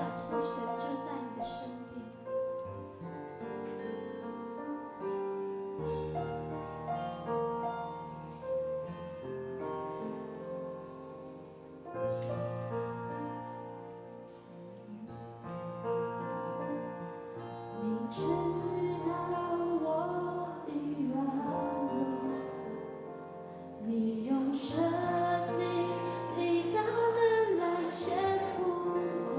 感受神就在你的身边。你知道我的软弱，你用生命的大能来牵引我。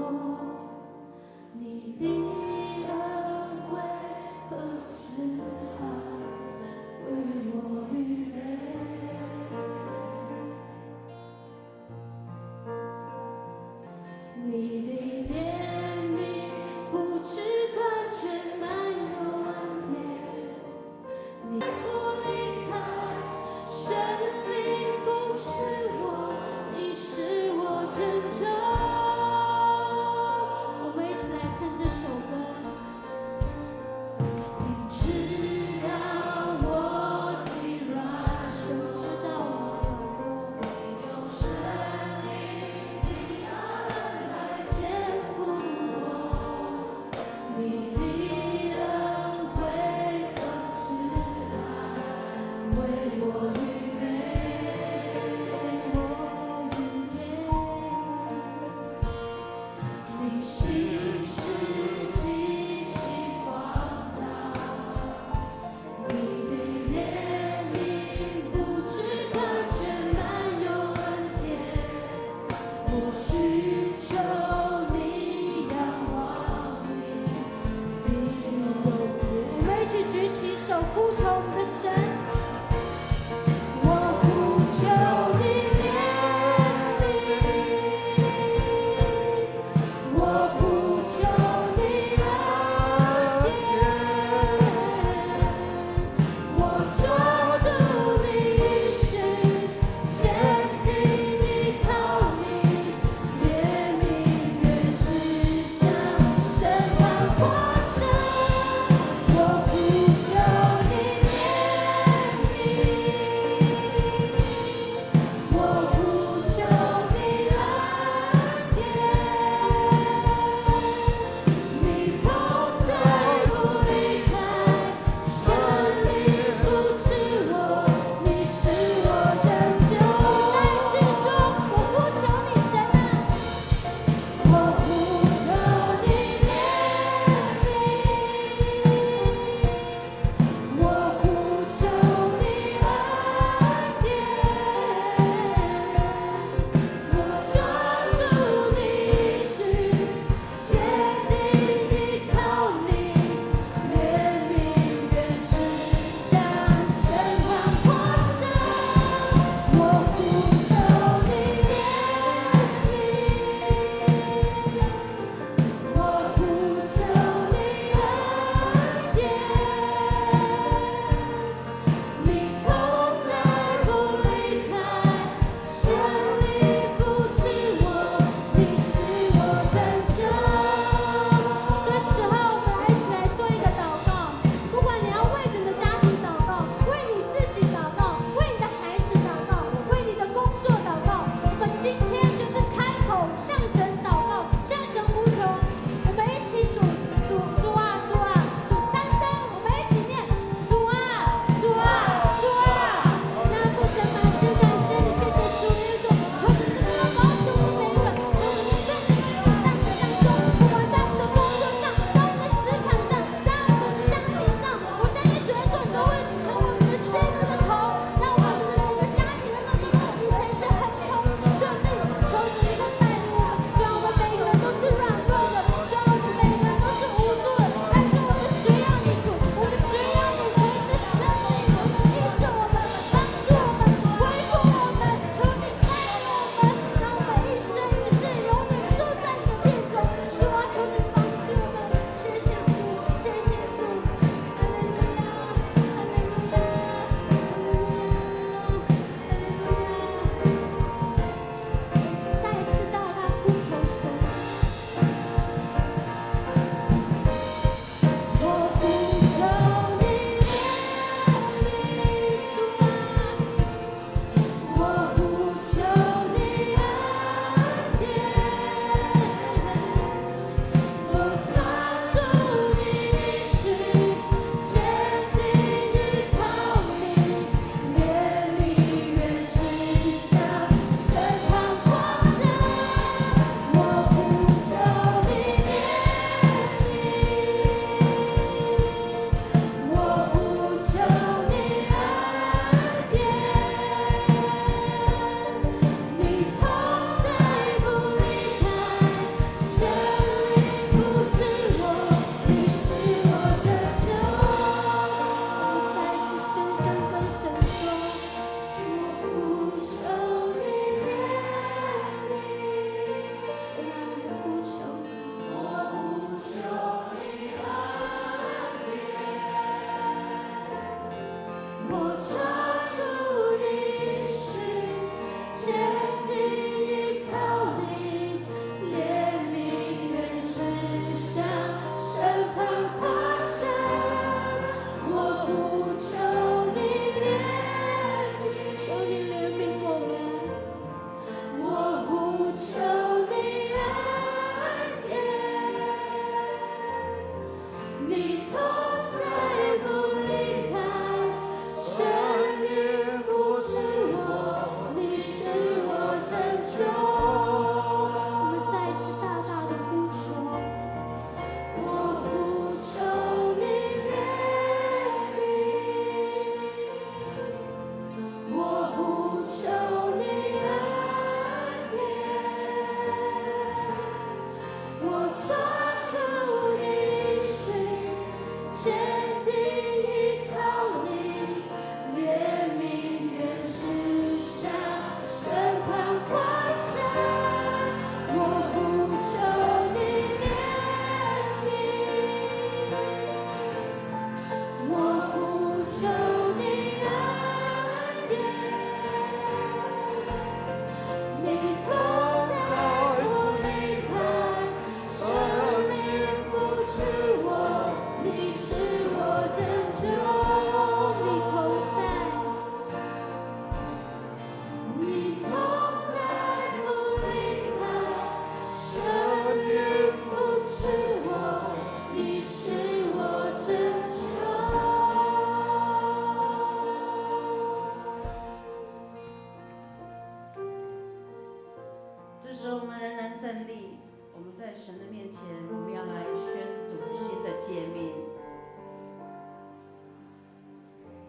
时候我们仍然站立，我们在神的面前，我们要来宣读新的诫命。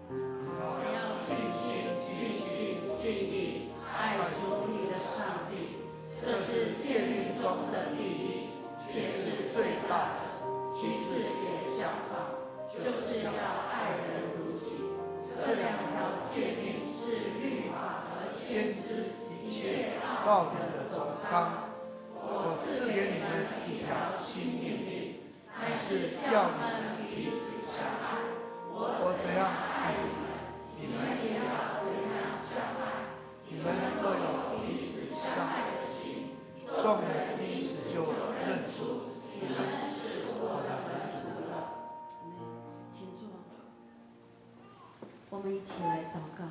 你要尽心、尽性、尽力爱主你的上帝，这是诫命中的第一，且是最大的。其次也相仿，就是要爱人如己。这两条诫命是律法和先知一切道理的总纲。我赐给你们一条新命令，乃是叫你们彼此相爱。我怎样爱你们，你们也要怎样相爱。你们若有彼此相爱的心，众人因此就认出你们是我的门徒了。请坐，我们一起来祷告。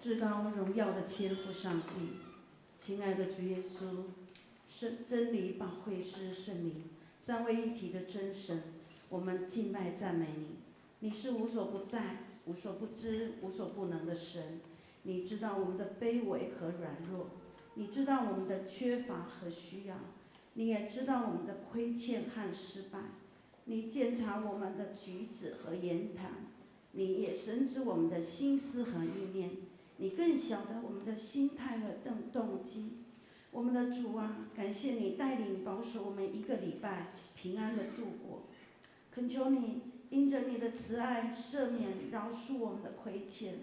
至高荣耀的天父上帝，亲爱的主耶稣，真理保惠师圣灵，三位一体的真神，我们敬拜赞美你。你是无所不在、无所不知、无所不能的神。你知道我们的卑微和软弱，你知道我们的缺乏和需要，你也知道我们的亏欠和失败。你检查我们的举止和言谈，你也深知我们的心思和意念。你更晓得我们的心态和动机。我们的主啊，感谢你带领保守我们一个礼拜平安的度过。恳求你因着你的慈爱赦免饶恕我们的亏欠，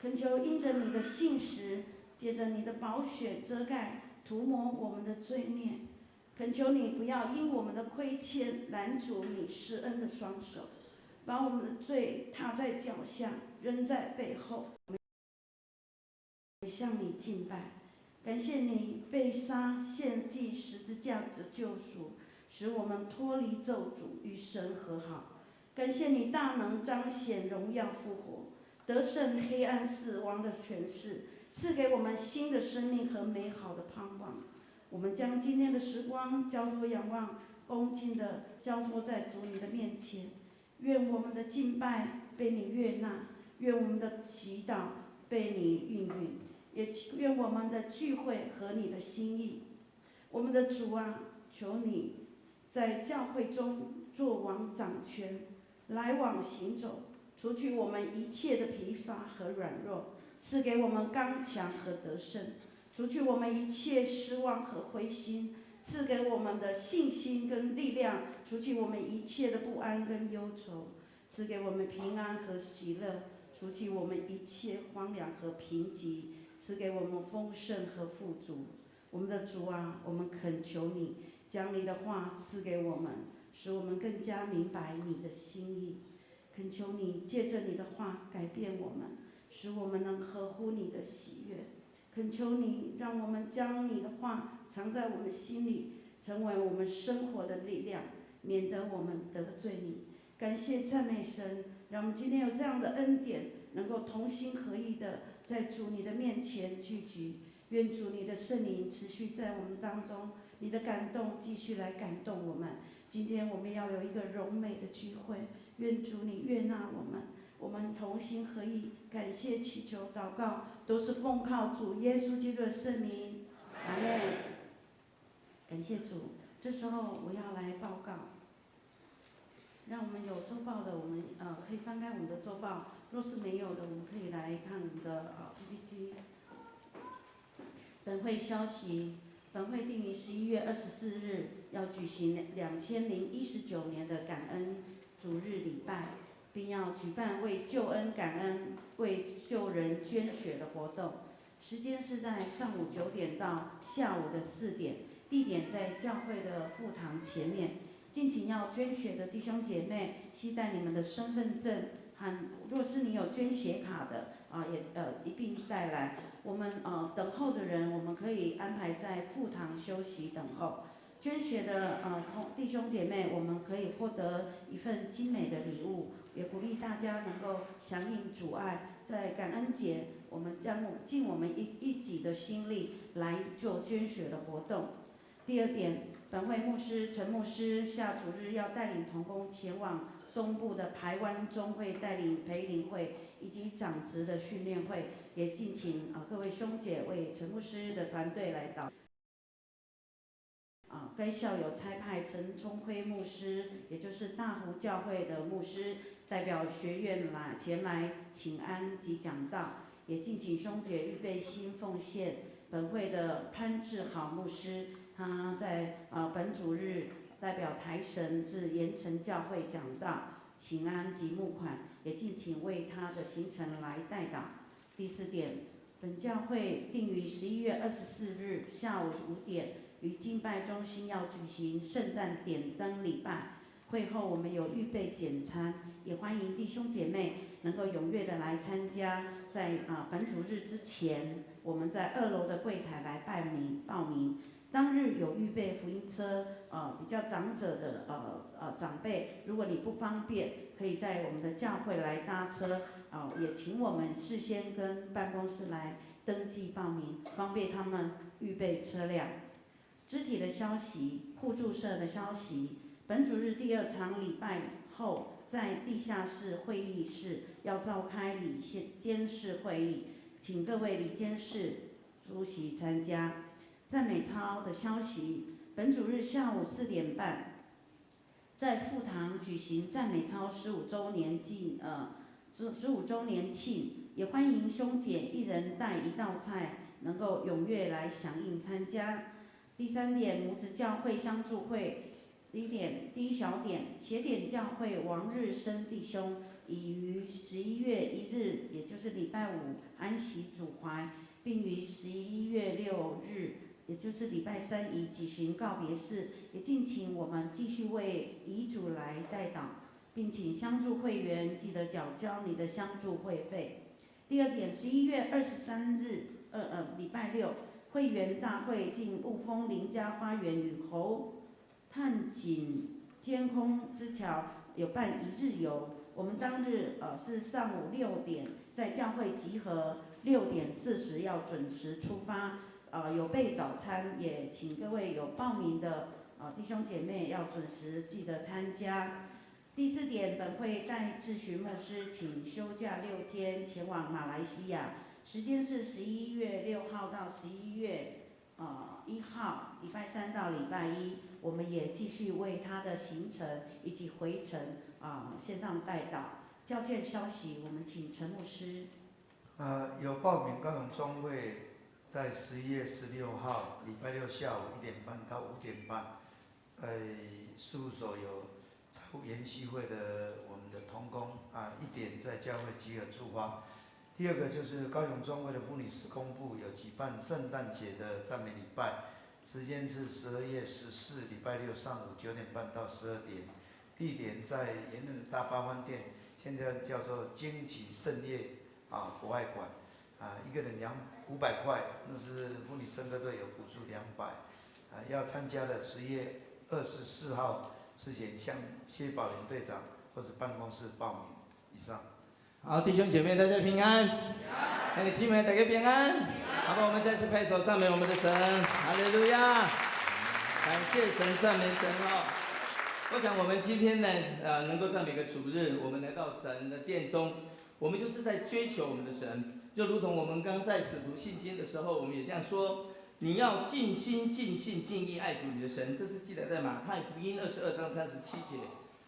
恳求因着你的信实，借着你的宝血遮盖涂抹我们的罪孽。恳求你不要因我们的亏欠拦阻你施恩的双手，把我们的罪踏在脚下，扔在背后。向你敬拜，感谢你被杀献祭十字架的救赎，使我们脱离咒诅，与神和好。感谢你大能彰显荣耀复活，得胜黑暗死亡的权势，赐给我们新的生命和美好的盼望。我们将今天的时光交托仰望，恭敬地交托在主你的面前。愿我们的敬拜被你悦纳，愿我们的祈祷被你应允，也愿我们的聚会合你的心意。我们的主啊，求你在教会中作王掌权，来往行走，除去我们一切的疲乏和软弱，赐给我们刚强和得胜，除去我们一切失望和灰心，赐给我们的信心跟力量，除去我们一切的不安跟忧愁，赐给我们平安和喜乐，除去我们一切荒凉和贫瘠，赐给我们丰盛和富足。我们的主啊，我们恳求你将你的话赐给我们，使我们更加明白你的心意。恳求你借着你的话改变我们，使我们能合乎你的喜悦。恳求你让我们将你的话藏在我们心里，成为我们生活的力量，免得我们得罪你。感谢赞美神，让我们今天有这样的恩典，能够同心合意的在主你的面前聚集。愿主你的圣灵持续在我们当中，你的感动继续来感动我们。今天我们要有一个荣美的聚会，愿主你悦纳我们，我们同心合意，感谢祈求祷告，都是奉靠主耶稣基督的圣名，阿们。感谢主。这时候我要来报告，让我们有周报的，我们可以翻开我们的周报；若是没有的，我们可以来看我们的PPT。本会消息：本会定于11月24日要举行2019年的感恩主日礼拜，并要举办为救恩感恩、为救人捐血的活动。时间是在上午9点到下午的4点，地点在教会的副堂前面。敬请要捐血的弟兄姐妹携带你们的身份证和，若是你有捐血卡的也一并带来。我们等候的人，我们可以安排在副堂休息等候。捐血的弟兄姐妹，我们可以获得一份精美的礼物，也鼓励大家能够响应主爱，在感恩节，我们将尽我们一己的心力来做捐血的活动。第二点，本会牧师陈牧师下主日要带领同工前往东部的排湾中会带领培灵会以及长职的训练会，也敬请各位兄姐为陈牧师的团队来祷。该校有差派陈聪辉牧师，也就是大湖教会的牧师，代表学院前来请安及讲道，也敬请兄姐预备心奉献。本会的潘志豪牧师，他在本主日代表台神至盐城教会讲道、请安及募款，也敬请为他的行程来代祷。第四点，本教会定于11月24日下午5点。于敬拜中心要举行圣诞点灯礼拜，会后我们有预备简餐，也欢迎弟兄姐妹能够踊跃的来参加。在本主日之前，我们在2楼的柜台来报名。当日有预备福音车，比较长者的长辈，如果你不方便，可以在我们的教会来搭车，也请我们事先跟办公室来登记报名，方便他们预备车辆。肢体的消息，互助社的消息，本主日第2场礼拜后，在地下室会议室要召开理监事会议，请各位理监事出席参加。赞美操的消息，本主日下午4点半，在副堂举行赞美操15周年庆，也欢迎兄姐一人带1道菜，能够踊跃来响应参加。第3点，母子教会相助会。第一小点，茄点教会王日生弟兄已于11月1日，也就是礼拜5安息主怀，并于11月6日，也就是礼拜3已举行告别式，也敬请我们继续为遗嘱来代祷，并请相助会员记得缴交你的相助会费。第2点，11月23日，礼拜6。会员大会进雾峰林家花园与猴探景天空之桥有办1日游，我们当日是上午6点在教会集合，6点40要准时出发，有备早餐，也请各位有报名的弟兄姐妹要准时记得参加。第4点，本会戴志寻牧师请休假6天前往马来西亚。时间是11月6号到11月1号，礼拜3到礼拜1，我们也继续为他的行程以及回程线上代祷。教件消息，我们请陈牧师。有报名高雄中会在11月16号礼拜6下午1点半到5点半，在事务所有财务研习会的我们的同工1点在教会集合出发。第2个就是高雄中会的妇女事工部有举办圣诞节的赞美礼拜，时间是12月14礼拜6上午9点半到12点，地点在盐埕的大八幡店，现在叫做惊奇圣夜国外馆，一个人500块，那是妇女圣歌队有补助200，要参加的10月24号之前向谢宝莲队长或是办公室报名。以上。好，弟兄姐妹，大家平安。那个姊妹，大家平安。好吧，我们再次拍手赞美我们的神，哈利路亚！感谢神，赞美神哦。我想我们今天呢，能够在每个主日，我们来到神的殿中，我们就是在追求我们的神，就如同我们刚在使徒信经的时候，我们也这样说：你要尽心、尽性、尽意爱主你的神。这是记载在马太福音22章37节。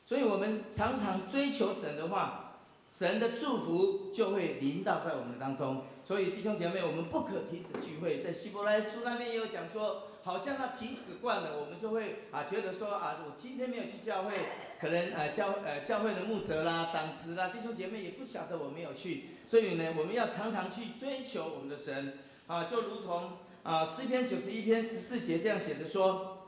所以我们常常追求神的话，神的祝福就会临到在我们当中。所以弟兄姐妹，我们不可停止聚会。在希伯来书那边也有讲说，好像那停止惯了，我们就会觉得说我今天没有去教会，可能教会的牧者啦、长子啦、弟兄姐妹也不晓得我没有去。所以呢，我们要常常去追求我们的神就如同诗篇91篇14节这样写的说。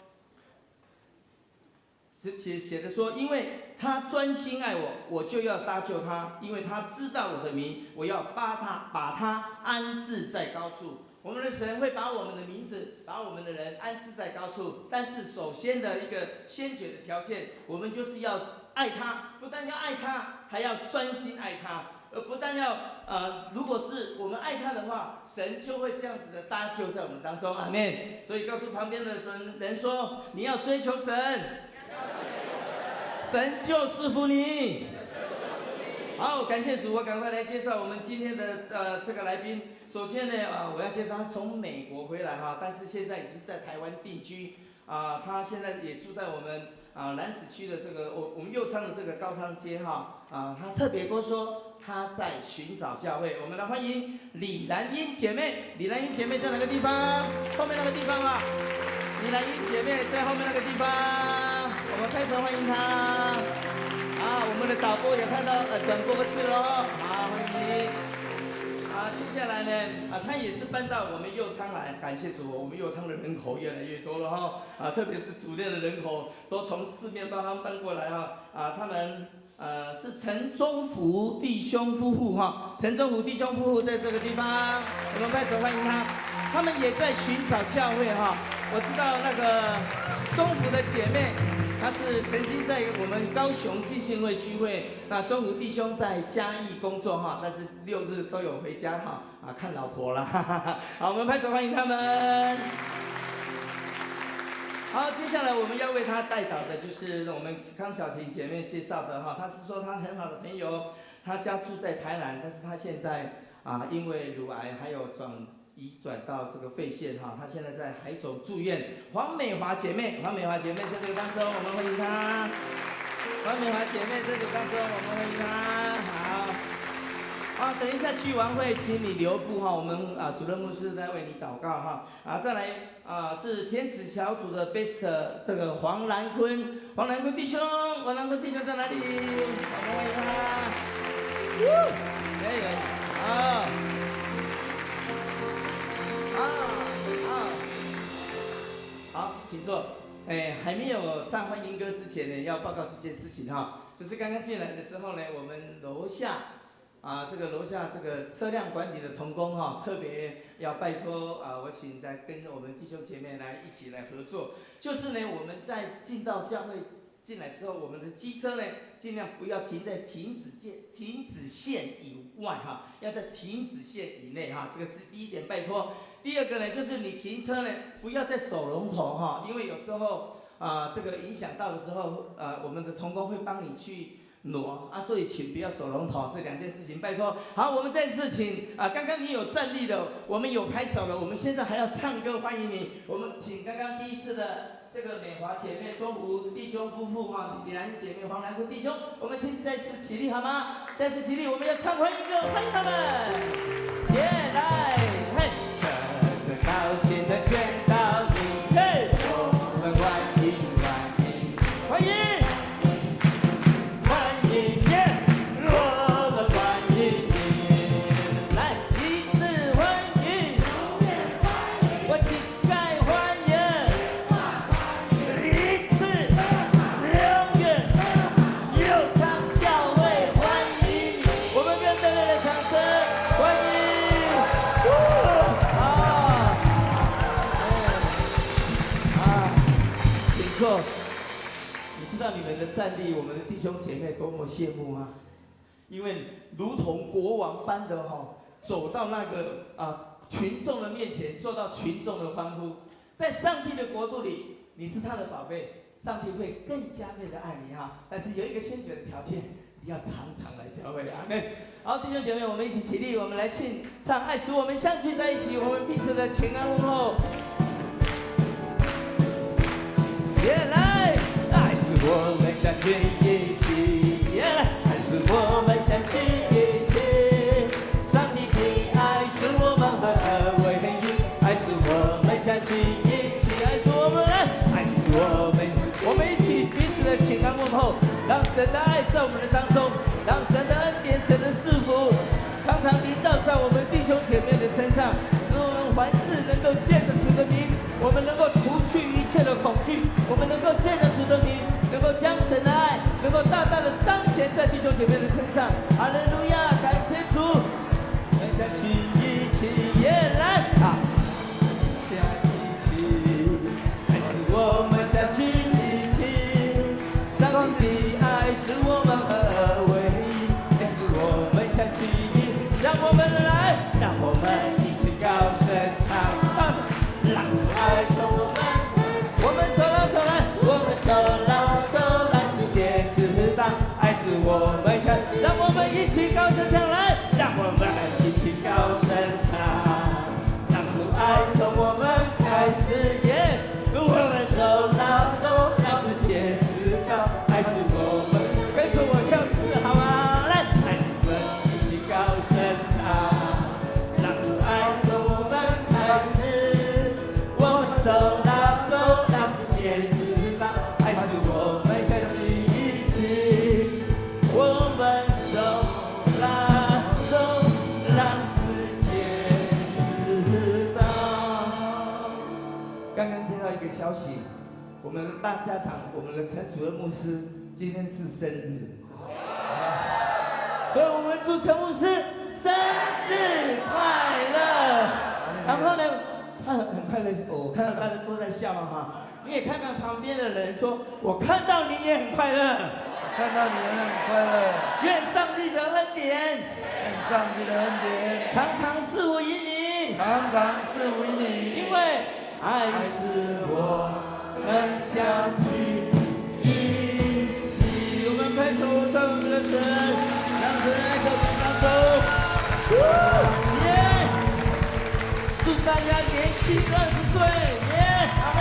写的说，因为他专心爱我，我就要搭救他；因为他知道我的名，我要把他安置在高处。我们的神会把我们的名字、把我们的人安置在高处，但是首先的一个先决的条件，我们就是要爱他，不但要爱他，还要专心爱他。不但要如果是我们爱他的话，神就会这样子的搭救在我们当中。阿们。所以告诉旁边的人说，你要追求神。神就赐福你。好，感谢主，我赶快来介绍我们今天的这个来宾。首先呢，我要介绍他从美国回来哈，但是现在已经在台湾定居他现在也住在我们楠梓区的这个我们右昌的这个高昌街哈他特别跟我说他在寻找教会，我们来欢迎李兰英姐妹。李兰英姐妹在哪个地方？后面那个地方啊。李兰英姐妹在后面那个地方，我们开始欢迎她。我们的导播也看到转过去了，好，欢迎。接下来呢，他也是搬到我们右昌来，感谢主，我们右昌的人口越来越多了哈，特别是主内的人口都从四面八方搬过来哈，他们是陈忠福弟兄夫妇哈，陈忠福弟兄夫妇在这个地方，我们拍手欢迎他，他们也在寻找教会哈，我知道那个忠福的姐妹。他是曾经在我们高雄浸信会聚会，那中午弟兄在嘉义工作哈，但是6日都有回家哈，看老婆了，好，我们拍手欢迎他们。好，接下来我们要为他代祷的就是我们康小婷姐妹介绍的哈，她是说她很好的朋友，她家住在台南，但是她现在因为乳癌还有移转到这个肺腺哈，她现在在海总住院。黄美华姐妹，黄美华姐妹在这个当中，我们欢迎她。黄美华姐妹在这个当中，我们欢迎她。好，等一下聚完会，请你留步哈，我们主任牧师在为你祷告哈。再来是天使小组的 best 这个黄兰坤，黄兰坤弟兄，黄兰坤弟兄在哪里？我们欢迎他。可以，好。好，请坐。还没有唱欢迎歌之前呢，要报告这件事情哈，就是刚刚进来的时候呢，我们楼下这个楼下这个车辆管理的同工哈，特别要拜托我请来跟我们弟兄姐妹来一起来合作，就是呢，我们在进到教会进来之后，我们的机车呢，尽量不要停在停止线以外哈，要在停止线以内哈，这个是第一点，拜托。第二个呢，就是你停车呢，不要在手龙头哈，因为有时候这个影响到的时候，我们的同工会帮你去挪所以请不要手龙头，这2件事情拜托。好，我们再次请刚刚你有站立的，我们有拍手了，我们现在还要唱歌欢迎你。我们请刚刚第一次的这个美华姐妹、中福弟兄夫妇哈，李兰姐妹、黄兰坤弟兄，我们请再次起立好吗？再次起立，我们要唱欢迎歌，欢迎他们。来，嘿。高兴的见到你，嘿，我们欢迎欢迎欢迎耶，我们欢迎你，来一次欢迎，我乞丐欢迎，一次永远又唱教会欢迎，我们跟热烈的掌声欢迎。你知道你们的战力，我们的弟兄姐妹多么羡慕吗？因为如同国王般的走到那个群众的面前，受到群众的欢呼。在上帝的国度里，你是他的宝贝，上帝会更加倍的爱你哈。但是有一个先决的条件，你要常常来教会阿们。好，弟兄姐妹，我们一起起立，我们来唱《爱使我们相聚在一起》，我们彼此的情安问候。来，爱使我们相聚一起，爱使我们相聚一起。上帝的爱使我们合而为一，爱使我们相聚一起，爱使我们爱使我们一起彼此的情安问候，让神的爱在我们的当中，让神的恩典、神的赐福常常临到在我们弟兄姐妹的身上，使我们凡事能够见得主的名，我们能够除去一切的恐惧，我们能够见得主的名，能够将神的爱能够大大的彰显在弟兄姐妹的身上。哈利路亚，感谢主，我们相聚一起也来在一起，爱使我们相聚一起，上帝的爱使我们合而高兴，我们大家长，我们的陈主任牧师今天是生日，所以我们祝陈牧师生日快乐。然后呢，他很快乐，我看到大家都在笑哈。你也看看旁边的人说，我看到你也很快乐，看到你们很快乐，愿上帝的恩典，愿上帝的恩典常常赐福于你，常常赐福于你，因为爱是我们相聚一起。我们拍手赞美我们的神，让神来给我们当中。耶！祝大家年轻20岁，耶！阿门。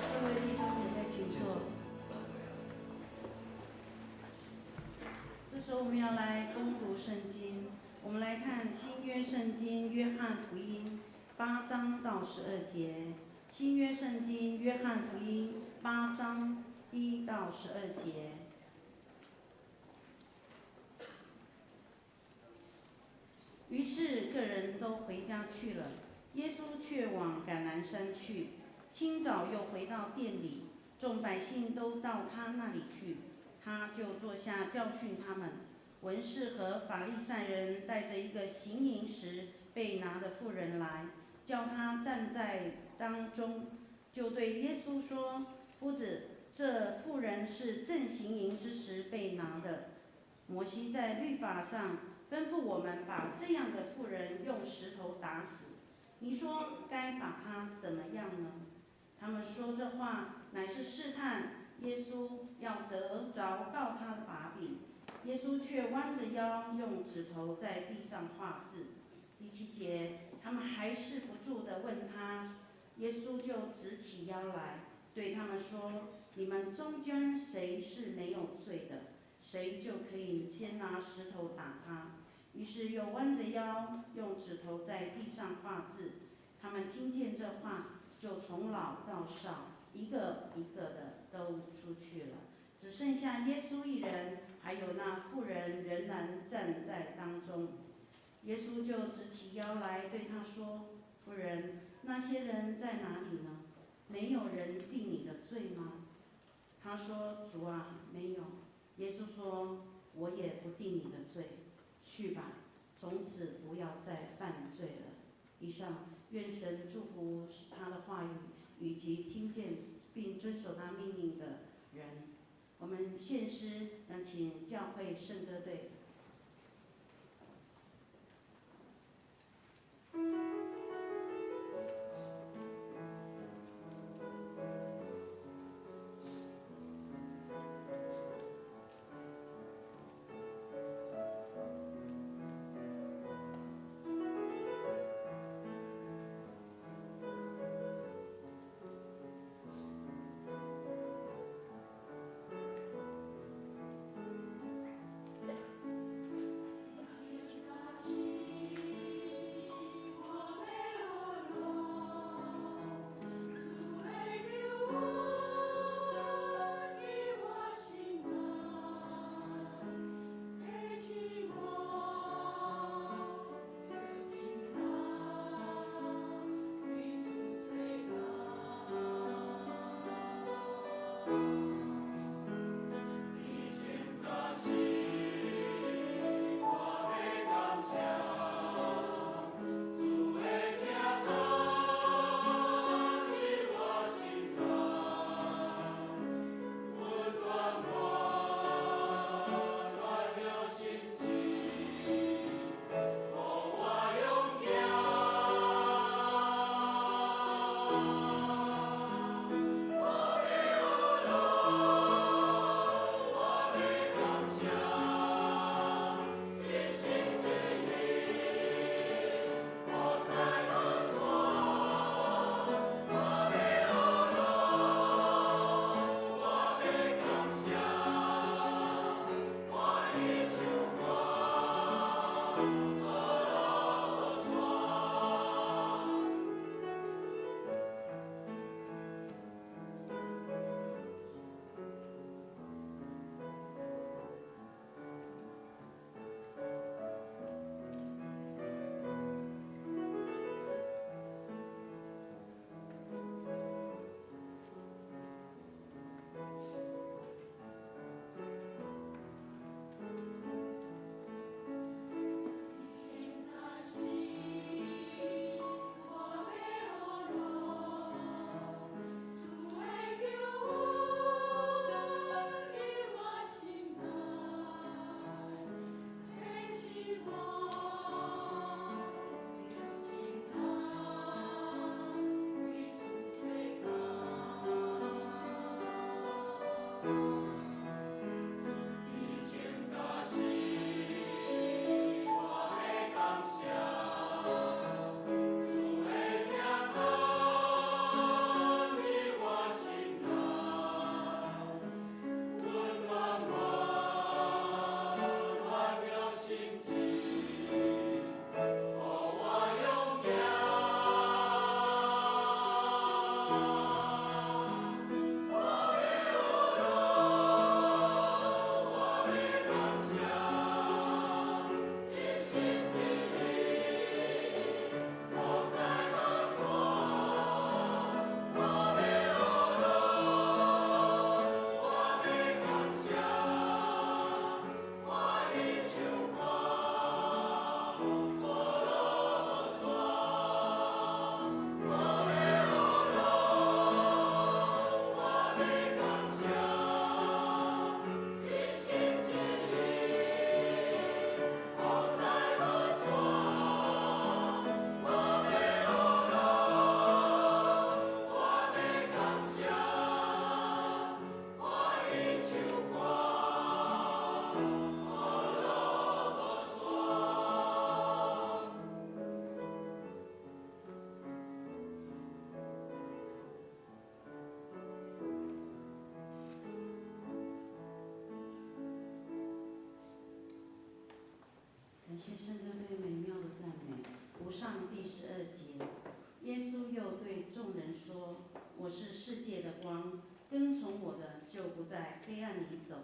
各位弟兄姐妹，请坐。这时候我们要来攻读圣经，我们来看新约圣经约翰福音8章到12节。新约圣经约翰福音8章1到12节。于是个人都回家去了，耶稣却往橄榄山去。清早又回到店里，众百姓都到他那里去，他就坐下教训他们。文士和法利赛人带着一个行淫时被拿的妇人来，叫他站在当中，就对耶稣说：“夫子，这妇人是正行淫之时被拿的。摩西在律法上吩咐我们把这样的妇人用石头打死。你说该把她怎么样呢？”他们说这话乃是试探耶稣，要得着告他的把柄。耶稣却弯着腰，用指头在地上画字。第7节，他们还是不住地问他，耶稣就直起腰来，对他们说：“你们中间谁是没有罪的，谁就可以先拿石头打他。”于是又弯着腰，用指头在地上画字。他们听见这话，就从老到少，一个一个的都出去了，只剩下耶稣一人，还有那妇人仍然站在当中。耶稣就直起腰来，对他说：“妇人，那些人在哪里呢？没有人定你的罪吗？”他说：“主啊，没有。”耶稣说：“我也不定你的罪，去吧，从此不要再犯罪了。”以上，愿神祝福他的话语，以及听见并遵守他命令的人。我们献诗，请教会圣歌队。感谢圣歌队美妙的赞美。无上第12节，耶稣又对众人说：“我是世界的光，跟从我的就不在黑暗里走，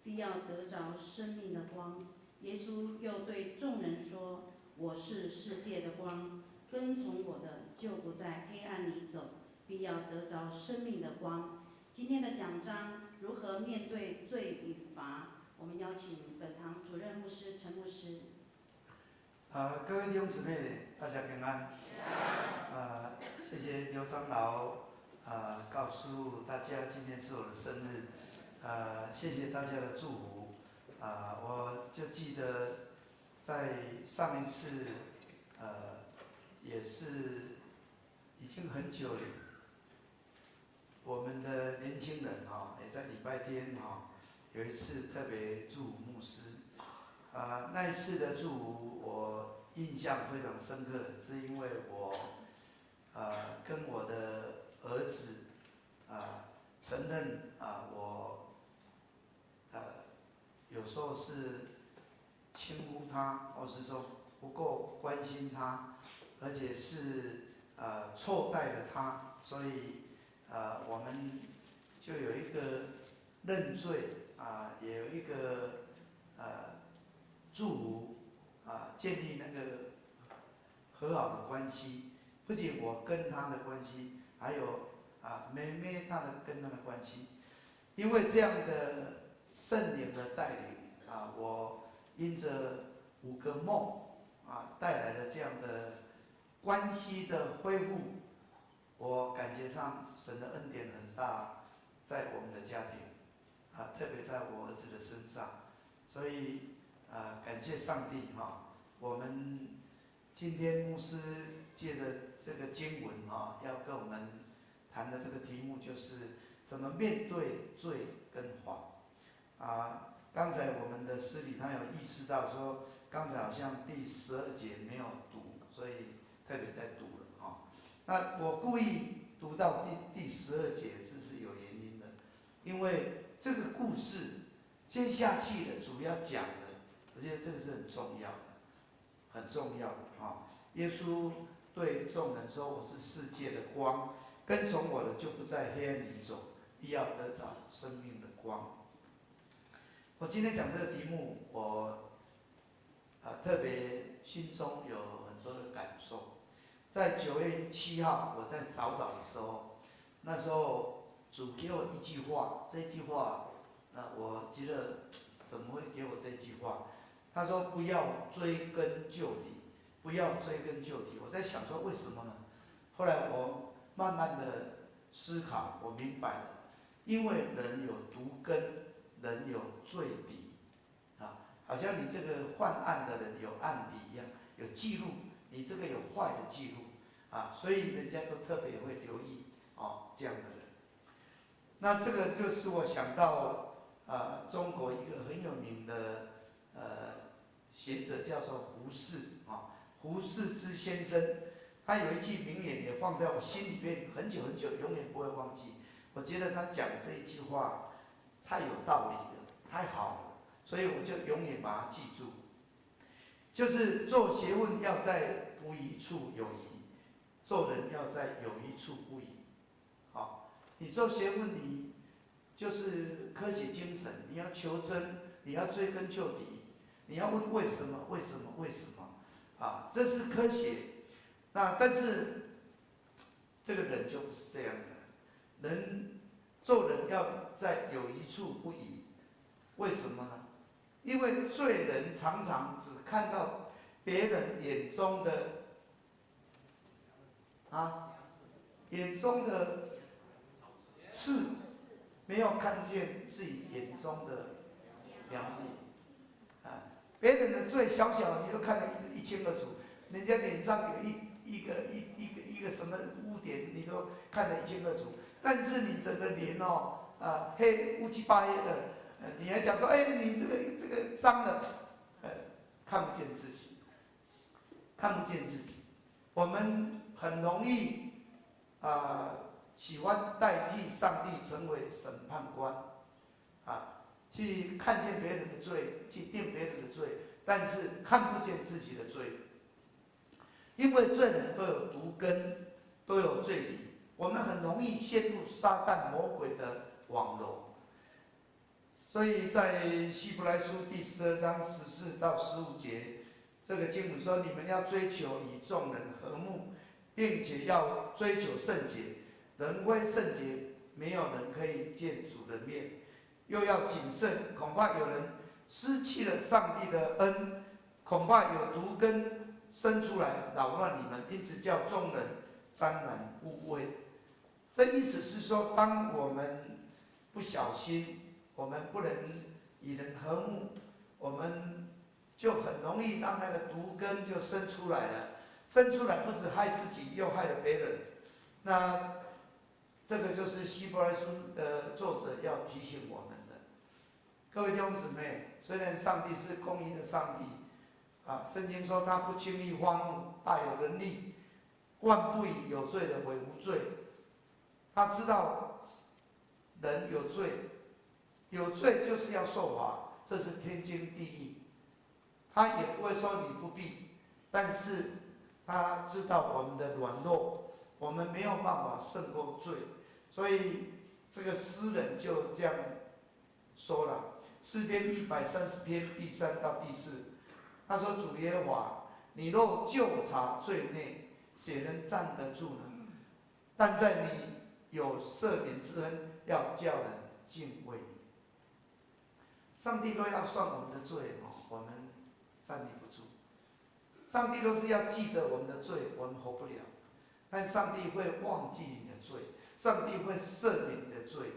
必要得着生命的光。”耶稣又对众人说：“我是世界的光，跟从我的就不在黑暗里走，必要得着生命的光。”今天的讲章如何面对罪与罚？我们邀请本堂主任牧师陈牧师。各位弟兄姊妹，大家平安。谢谢刘长老告诉大家今天是我的生日，谢谢大家的祝福。我就记得在上一次，也是已经很久了，我们的年轻人也在礼拜天有一次特别祝福牧师。那一次的祝福我印象非常深刻，是因为我跟我的儿子承认我有时候是轻忽他，或是说不够关心他，而且是错待了他，所以我们就有一个认罪也有一个祝福建立那个和好的关系，不仅我跟他的关系，还有妹妹她跟他的关系。因为这样的圣灵的带领我因着5个梦带来了这样的关系的恢复，我感觉上神的恩典很大，在我们的家庭特别在我儿子的身上，所以感谢上帝我们今天牧师借着这个经文要跟我们谈的这个题目就是怎么面对罪跟谎刚才我们的师理他有意识到说，刚才好像第12节没有读，所以特别在读了那我故意读到第12节是有原因的，因为这个故事接下去的主要讲的，我觉得这个是很重要的，很重要的耶稣对众人说：“我是世界的光，跟从我的就不在黑暗里走，必要得着生命的光。”我今天讲这个题目，我特别心中有很多的感受。在9月7号，我在早祷的时候，那时候主给我一句话，这句话我觉得怎么会给我这句话？他说：“不要追根究底，不要追根究底。”我在想说为什么呢？后来我慢慢的思考，我明白了，因为人有毒根，人有罪底好像你这个犯案的人有案底一样，有记录，你这个有坏的记录所以人家都特别会留意这样的人。那这个就使我想到中国一个很有名的学者叫做胡适胡适之先生，他有一句名言也放在我心里面很久很久，永远不会忘记。我觉得他讲这一句话太有道理了，太好了，所以我就永远把它记住。就是做学问要在不疑处有疑，做人要在有疑处不疑。你做学问，你就是科学精神，你要求真，你要追根究底，你要问为什么，为什么，为什么这是科学。但是这个人就不是这样的，做人要在有一处不疑，为什么呢？因为罪人常常只看到别人眼中的刺，没有看见自己眼中的梁木别人的罪小小的，你都看得一清二楚，人家脸上有一个什么污点，你都看得一清二楚。但是你整个脸黑乌漆八黑的，你还讲说，你这个脏了，看不见自己，看不见自己。我们很容易喜欢代替上帝成为审判官去看见别人的罪，去定别人的罪，但是看不见自己的罪，因为罪人都有毒根，都有罪底，我们很容易陷入撒旦魔鬼的网罗。所以在希伯来书第12章14到15节，这个经文说：你们要追求与众人和睦，并且要追求圣洁。人非圣洁，没有人可以见主的面。又要谨慎，恐怕有人失去了上帝的恩，恐怕有毒根生出来扰乱你们，因此叫众人沾染污秽。这意思是说，当我们不小心，我们不能与人和睦，我们就很容易让那个毒根就生出来了。生出来不止害自己，又害了别人。那这个就是希伯来书的作者要提醒我们的。各位弟兄姊妹，虽然上帝是公义的上帝，圣经说他不轻易发怒，大有能力，万不以有罪的为无罪。他知道人有罪，有罪就是要受罚，这是天经地义。他也不会说你不必，但是他知道我们的软弱，我们没有办法胜过罪，所以这个诗人就这样说了。诗篇130篇第3到第4，他说：主耶和华，你若究察罪孽，谁能站得住呢？但在你有赦免之恩，要叫人敬畏你。上帝都要算我们的罪，我们站立不住。上帝都是要记着我们的罪，我们活不了。但上帝会忘记你的罪，上帝会赦免你的罪。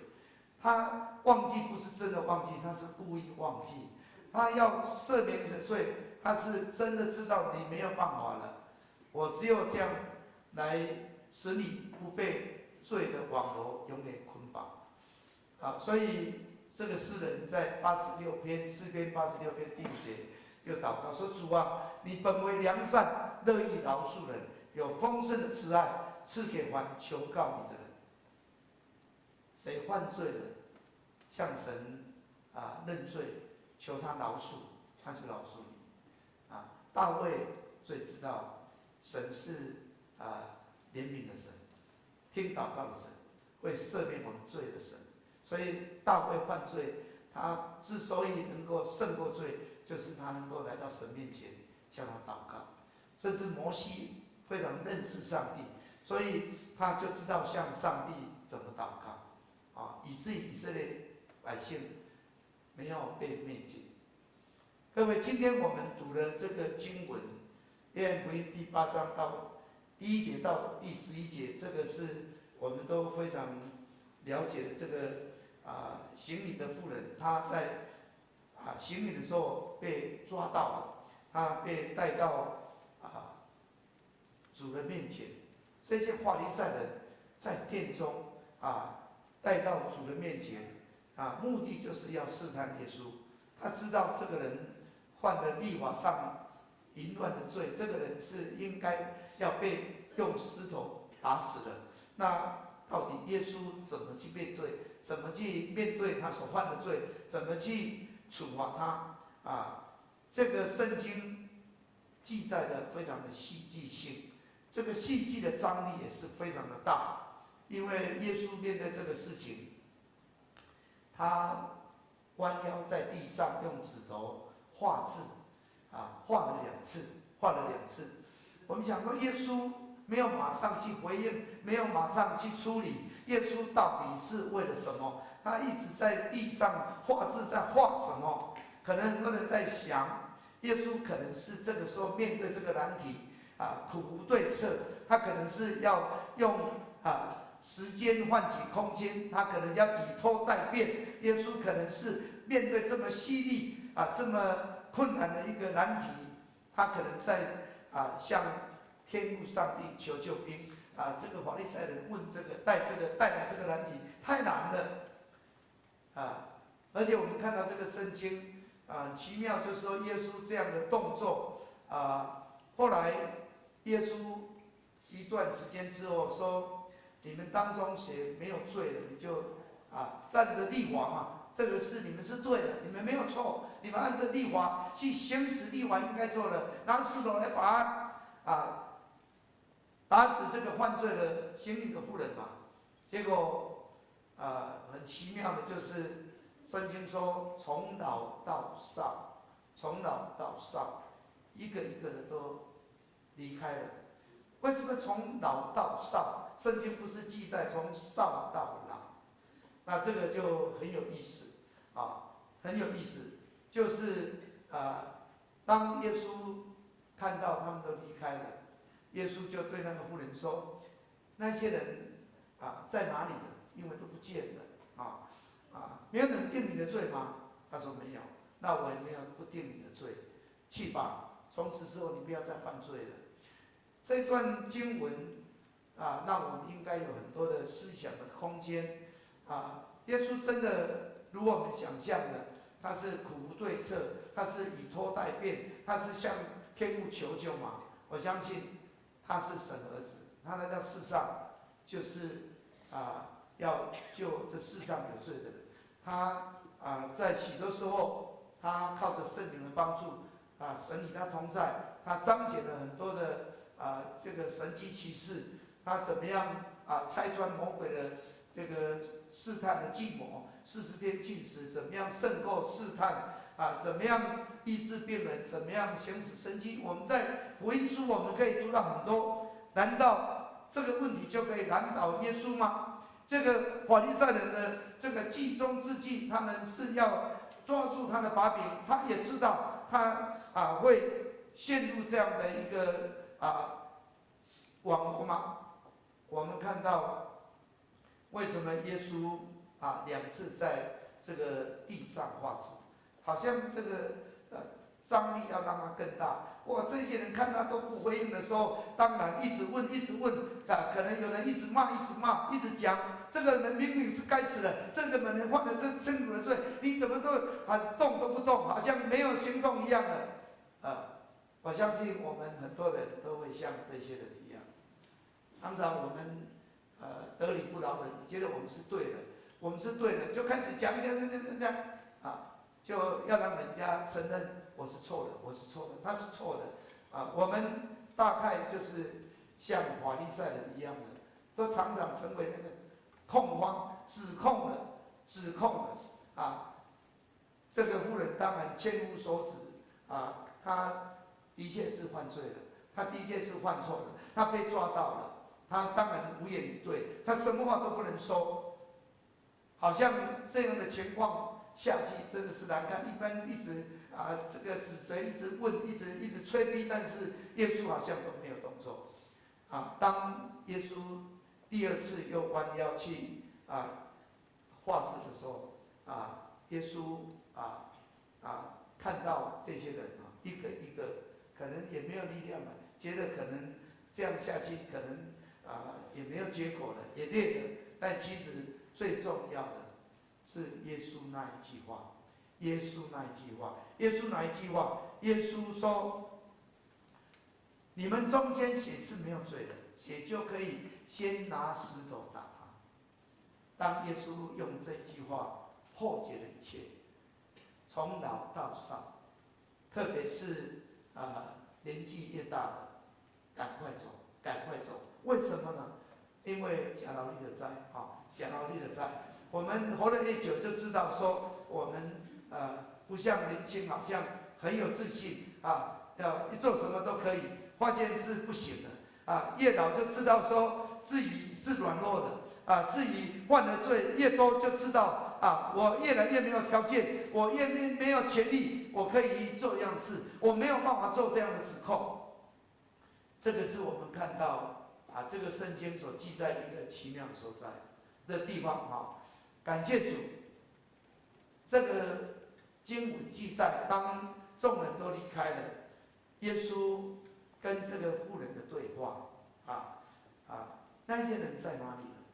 他忘记不是真的忘记，他是故意忘记。他要赦免你的罪，他是真的知道你没有办法了。我只有这样来使你不被罪的网罗永远捆绑。所以这个诗人在诗篇86篇第5节又祷告说：主啊，你本为良善，乐意饶恕人，有丰盛的慈爱，赐给凡求告你的人。谁犯罪了，向神认罪，求他饶恕，他就饶恕你。大卫最知道神是怜悯的神，听祷告的神，会赦免我们罪的神。所以大卫犯罪，他之所以能够胜过罪，就是他能够来到神面前向他祷告。甚至摩西非常认识上帝，所以他就知道向上帝怎么祷告，以至于以色列百姓没有被灭尽。各位，今天我们读了这个经文，约翰福音第8章到第1节到第11节，这个是我们都非常了解的。这个行礼的妇人，她在行礼的时候被抓到了，她被带到主的面前。这些法利赛人在殿中带到主的面前，目的就是要试探耶稣。他知道这个人犯了律法上淫乱的罪，这个人是应该要被用石头打死的。那到底耶稣怎么去面对？怎么去面对他所犯的罪？怎么去处罚他？这个圣经记载的非常的戏剧性，这个戏剧的张力也是非常的大。因为耶稣面对这个事情，他弯腰在地上用指头画字，画了2次。我们想说，耶稣没有马上去回应，没有马上去处理，耶稣到底是为了什么？他一直在地上画字，在画什么？可能很多人在想，耶稣可能是这个时候面对这个难题苦无对策，他可能是要用时间换取空间，他可能要以拖代变。耶稣可能是面对这么犀利这么困难的一个难题，他可能在向天父上帝求救兵。这个法利赛人问这个带来这个难题太难了而且我们看到这个圣经奇妙，就是说耶稣这样的动作后来耶稣一段时间之后说，你们当中谁没有罪的，你就站着立王这个是你们是对的，你们没有错，你们按着律法去行使律法应该做的，拿石头来把他打死这个犯罪的行淫的妇人嘛。结果很奇妙的就是圣经说从老到少，从老到少，一个一个的都离开了。为什么从老到少？圣经不是记载从少到老？那这个就很有意思很有意思。就是当耶稣看到他们都离开了，耶稣就对那个妇人说：“那些人在哪里了？因为都不见了没有人定你的罪吗？”他说：“没有。”那我也没有不定你的罪，去吧，从此之后你不要再犯罪了。这段经文让我们应该有很多的思想的空间耶稣真的如我们想象的，他是苦无对策，他是以拖代变，他是向天父求救嘛。我相信他是神儿子，他来到世上就是要救这世上有罪的人。他在许多时候，他靠着圣灵的帮助神与他同在，他彰显了很多的这个神迹奇事。他怎么样拆穿魔鬼的这个试探的计谋，40天禁食，怎么样胜过试探怎么样医治病人，怎么样行使神迹。我们在福音书我们可以读到很多。难道这个问题就可以难倒耶稣吗？这个法利赛人的这个计中之计，他们是要抓住他的把柄，他也知道他会陷入这样的一个网罗吗？我们看到为什么耶稣2次在这个地上画字，好像这个张力要让它更大。哇，这些人看他都不回应的时候，当然一直问，可能有人一直骂，一直讲，这个人明明是该死的，这个人犯了这生死的罪，你怎么都动都不动，好像没有行动一样的。我相信我们很多人都会像这些人一样，常常我们得理不饶人，觉得我们是对的，就开始讲，就要让人家承认我是错的，他是错的我们大概就是像法利赛人一样的，都常常成为那个控方指控的这个妇人当然千夫所指他的确是犯罪了，他的确是犯错了，他被抓到了，他当然无言以对，他什么话都不能说，好像这样的情况下去真的是难看。一般一直这个指责，一直问，一直催逼，但是耶稣好像都没有动作当耶稣第2次又弯腰去画字的时候耶稣看到这些人一个一个可能也没有力量了，觉得可能这样下去可能也没有结果了，也累了，但其实最重要的是耶稣那一句话。耶稣说：“你们中间谁是没有罪的，谁就可以先拿石头打他。”当耶稣用这句话破解了一切，从老到少，特别是年纪越大的，赶快走。为什么呢？因为假劳力的灾。我们活得越久，就知道说我们不像年轻，好像很有自信要做什么都可以，发现是不行的越老就知道说自己是软弱的自己犯的罪越多，就知道我越来越没有条件，我越没有权利，我可以做这样的事，我没有办法做这样的指控。这个是我们看到这个圣经所记载一个奇妙所在的地方感谢主，这个经文记载，当众人都离开了，耶稣跟这个妇人的对话那些人在哪里了？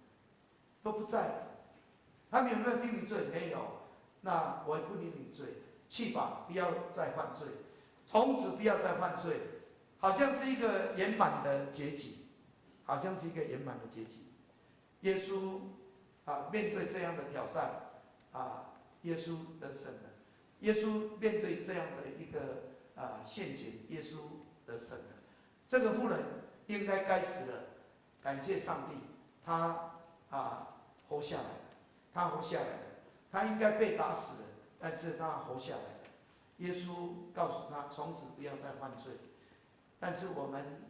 都不在了。他们有没有定你罪？没有。那我也不定你罪，去吧，不要再犯罪，从此不要再犯罪。好像是一个圆满的结局，耶稣面对这样的挑战耶稣得胜了。耶稣面对这样的一个陷阱，耶稣得胜了。这个妇人应该死了，感谢上帝，她活下来了，她活下来了，她应该被打死了，但是她活下来了。耶稣告诉她，从此不要再犯罪。但是我们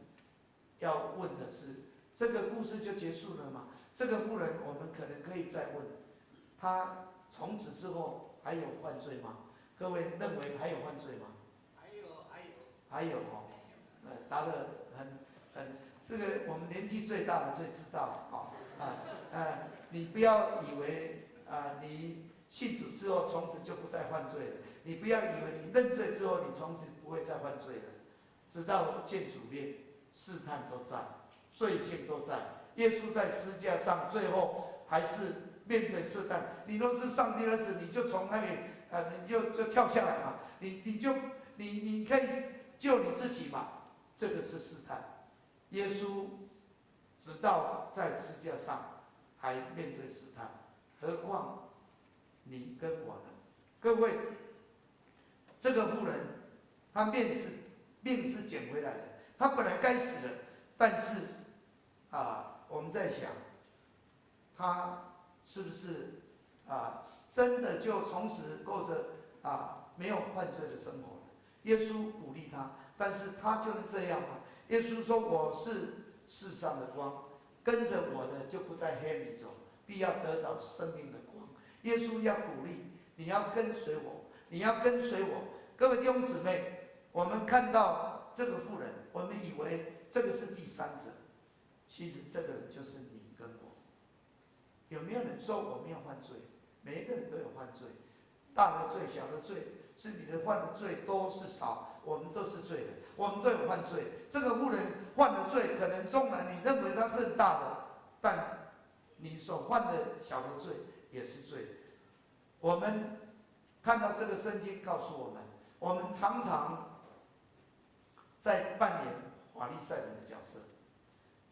要问的是，这个故事就结束了吗？这个妇人，我们可能可以再问，她从此之后还有犯罪吗？各位认为还有犯罪吗？还有哦，答得很，这个我们年纪最大的最知道你不要以为你信主之后从此就不再犯罪了，你不要以为你认罪之后你从此不会再犯罪了，直到见主面，试探都在，罪性都在。耶稣在十字架上，最后还是面对试探。你若是上帝儿子，你就从那里你就跳下来嘛，你可以救你自己嘛。这个是试探。耶稣直到在十字架上还面对试探，何况你跟我呢？各位，这个妇人她命是捡回来的，她本来该死的，但是我们在想，她是不是真的就从此过着没有犯罪的生活了？耶稣鼓励她，但是她就是这样吗？耶稣说：“我是世上的光，跟着我的就不在黑里走，必要得着生命的光。”耶稣要鼓励你要跟随我，你要跟随我。各位弟兄姊妹，我们看到这个妇人，我们以为这个是第三者，其实这个人就是你跟我。有没有人说我没有犯罪？每一个人都有犯罪，大的罪、小的罪，是你的犯的罪多是少，我们都是罪人，我们都有犯罪。这个妇人犯的罪，可能纵然你认为他是很大的，但你所犯的小的罪也是罪。我们看到这个圣经告诉我们，我们常常在扮演法利赛人的角色，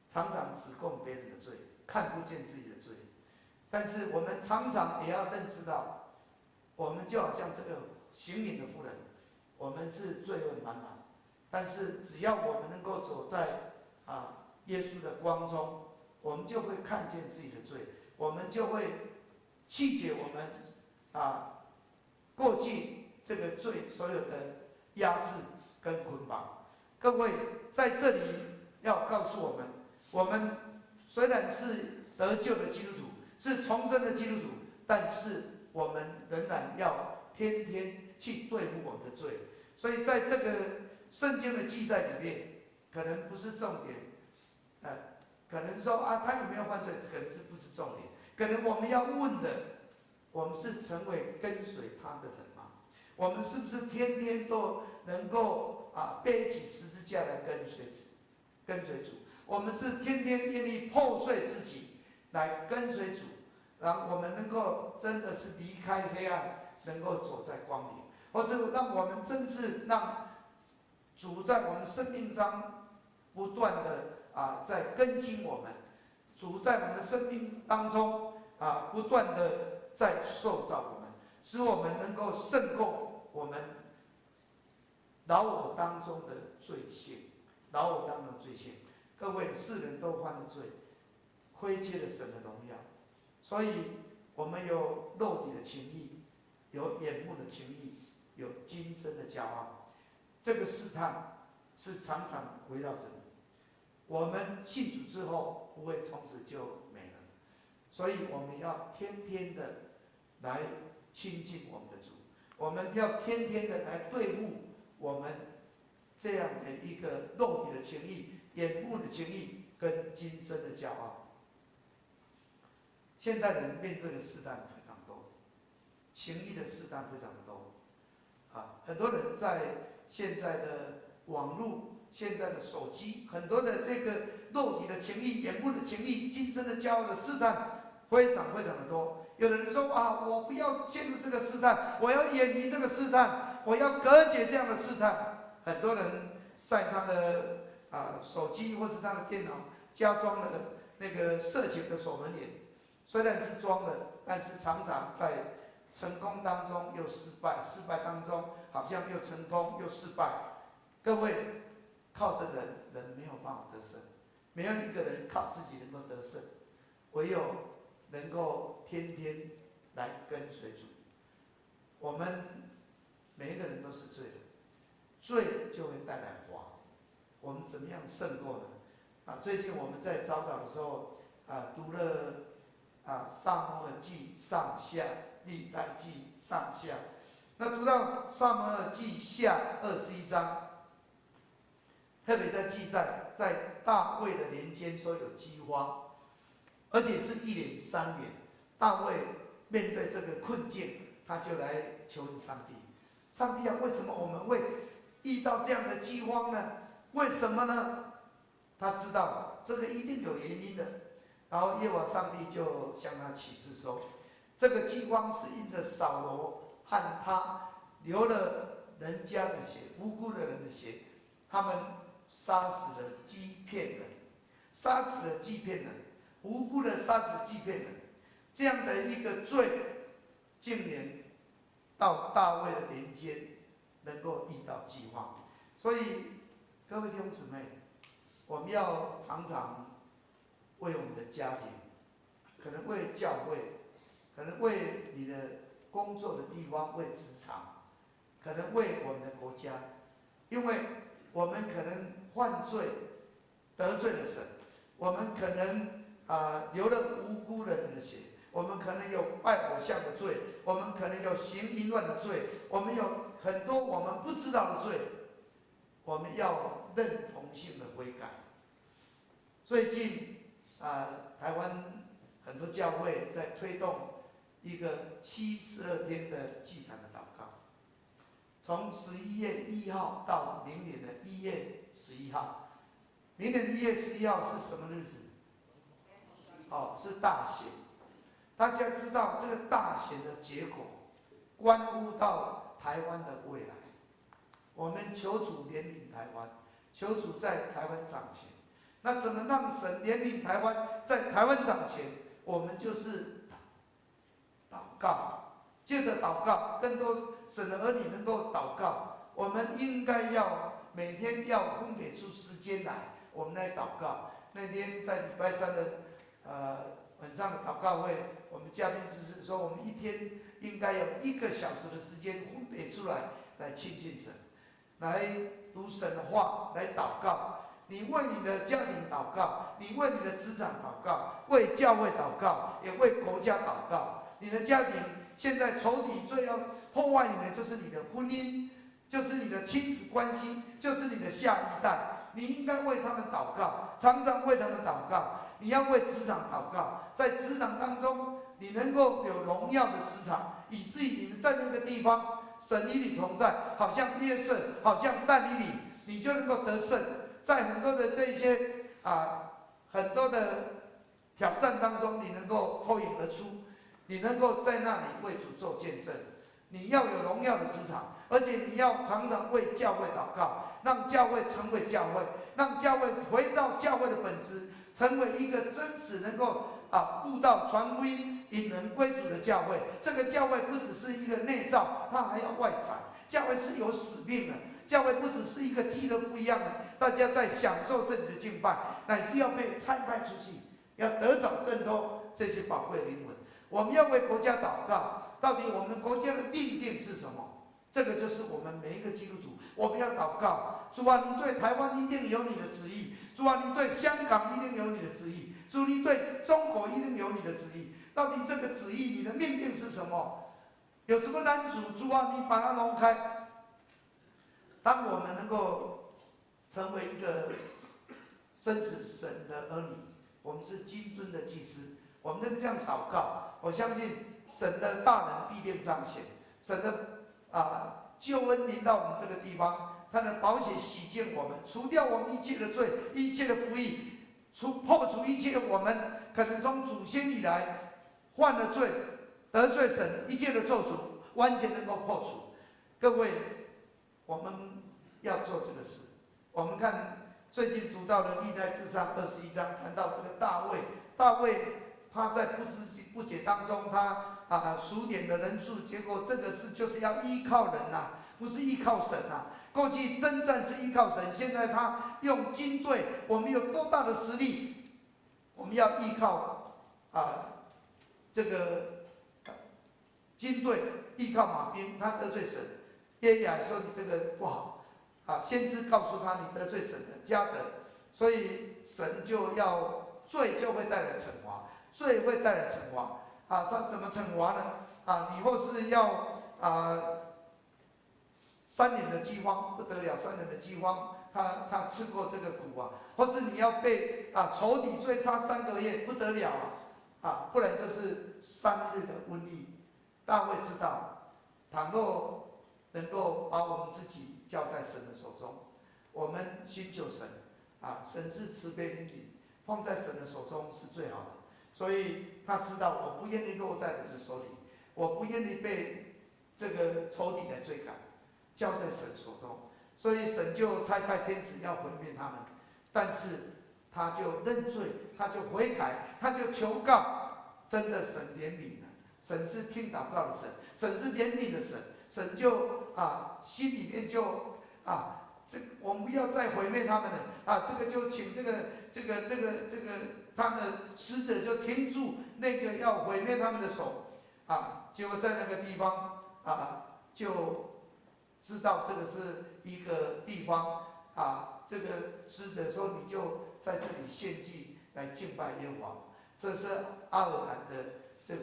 常常指控别人的罪，看不见自己的罪。但是我们常常也要认知到，我们就好像这个行淫的妇人，我们是罪恶满满。但是只要我们能够走在耶稣的光中，我们就会看见自己的罪，我们就会弃解我们过去这个罪所有的压制跟捆绑。各位在这里要告诉我们，我们虽然是得救的基督徒，是重生的基督徒，但是我们仍然要天天去对付我们的罪。所以在这个圣经的记载里面，可能不是重点，可能说他有没有犯罪，可能是不是重点。可能我们要问的，我们是成为跟随他的人吗？我们是不是天天都能够背起十字架来跟随主？我们是天天愿意破碎自己来跟随主，让我们能够真的是离开黑暗，能够走在光明，或是让我们真是让主在我们生命中不断的在更新我们，主在我们的生命当中不断的在塑造我们，使我们能够胜过我们老我当中的罪性，老我当中的罪性。各位，世人都犯了罪，亏缺了神的荣耀，所以我们有肉体的情意，有眼目的情意，有今生的骄傲。这个试探是常常围绕着你。我们信主之后，不会从此就没了，所以我们要天天的来亲近我们的主，我们要天天的来对付我们这样的一个肉体的情意、眼目的情意跟今生的骄傲。现代人面对的试探非常多，情意的试探非常多很多人在现在的网络、现在的手机，很多的这个肉体的情意、眼目的情意、今生的骄傲的试探非常非常的多。有的人说我不要陷入这个试探，我要远离这个试探，我要隔绝这样的试探。很多人在他的手机或是他的电脑加装了那个色情的守门员，虽然是装的，但是常常在成功当中又失败，失败当中好像又成功又失败。各位，靠着人，人没有办法得胜，没有一个人靠自己能够得胜，唯有能够天天来跟随主。我们每一个人都是罪人，罪就会带来华。我们怎么样胜过呢？最近我们在早祷的时候读了撒母耳记上下、历代记上下。那读到撒母耳记下21章，特别在记载在大卫的年间说有饥荒，而且是1连3年。大卫面对这个困境，他就来求问上帝：上帝啊，为什么我们会遇到这样的饥荒呢？为什么呢？他知道这个一定有原因的。然后耶和华上帝就向他启示说，这个饥荒是因着扫罗和他流了人家的血，无辜的人的血，他们杀死了欺骗人，杀死了欺骗人，无辜的杀死欺骗人，这样的一个罪，竟然到大卫的年间能够遇到饥荒。所以各位弟兄姊妹，我们要常常为我们的家庭，可能为教会，可能为你的工作的地方，为职场，可能为我们的国家，因为我们可能犯罪得罪了神，我们可能流了无辜的人的血，我们可能有拜偶像的罪，我们可能有行淫乱的罪，我们有很多我们不知道的罪，我们要认同性的悔改。最近台湾很多教会在推动一个72天的祭坛的祷告，从11月1号到明年的1月11号。明年的1月11号是什么日子？是大选。大家知道这个大选的结果关乎到台湾的未来。我们求主怜悯台湾，求主在台湾掌权。那怎么让神怜悯台湾，在台湾掌权？我们就是祷告，借着祷告，更多神的儿女能够祷告。我们应该要每天要分别出时间来，我们来祷告。那天在礼拜3的晚上的祷告会，我们嘉宾只是说，我们一天应该有1个小时的时间分别出来亲近神，来读神的话，来祷告。你为你的家庭祷告，你为你的职场祷告，为教会祷告，也为国家祷告。你的家庭现在仇敌最要破坏你的，就是你的婚姻，就是你的亲子关系，就是你的下一代。你应该为他们祷告，常常为他们祷告。你要为职场祷告，在职场当中，你能够有荣耀的职场，以至于你们在那个地方，神与你同在，好像约瑟，好像但以理，你就能够得胜。在很多的这些很多的挑战当中，你能够脱颖而出，你能够在那里为主做见证。你要有荣耀的职场，而且你要常常为教会祷告，让教会成为教会，让教会回到教会的本质，成为一个真实能够布道传福音、引人归主的教会。这个教会不只是一个内造，它还要外展。教会是有使命的。教会不只是一个基督不一样的，大家在享受这里的敬拜，乃是要被差派出去，要得着更多这些宝贵的灵魂。我们要为国家祷告，到底我们国家的命定是什么？这个就是我们每一个基督徒，我们要祷告。主啊，你对台湾一定有你的旨意；主啊，你对香港一定有你的旨意；主，你对中国一定有你的旨意。到底这个旨意，你的命定是什么？有什么难主？主啊，你把它挪开。当我们能够成为一个真实神的儿女，我们是君尊的祭司，我们能这样祷告，我相信神的大能必定彰显，神的救恩临到我们这个地方，他的宝血洗净我们，除掉我们一切的罪，一切的不义，破除一切我们可能从祖先以来犯了罪、得罪神一切的咒诅，完全能够破除。各位，我们要做这个事。我们看最近读到的历代志上21章，谈到这个大卫他在不知不觉当中，他数点的人数，结果这个是就是要依靠人呐、不是依靠神呐、过去征战是依靠神，现在他用军队，我们有多大的实力，我们要依靠这个军队，依靠马兵，他得罪神。耶雅说你这个不好先知告诉他你得罪神的加的，所以神就要罪就会带来惩罚，罪会带来惩罚他怎么惩罚呢？你或是要3年的饥荒不得了，3年的饥荒，他吃过这个苦或是你要被仇敌追杀3个月不得了不然就是3日的瘟疫。大卫知道，倘若能够把我们自己交在神的手中，我们寻求神神是慈悲怜悯，放在神的手中是最好的。所以他知道，我不愿意落在人的手里，我不愿意被这个仇敌来追赶，交在神手中。所以神就差派天使要毁灭他们，但是他就认罪，他就悔改，他就求告，真的神怜悯了，神是听祷告的神，神是怜悯的神，神就心里面就我们不要再毁灭他们了这个就请这个他的使者就停住那个要毁灭他们的手结果在那个地方就知道这个是一个地方这个使者说你就在这里献祭来敬拜耶和华，这是阿尔兰的这个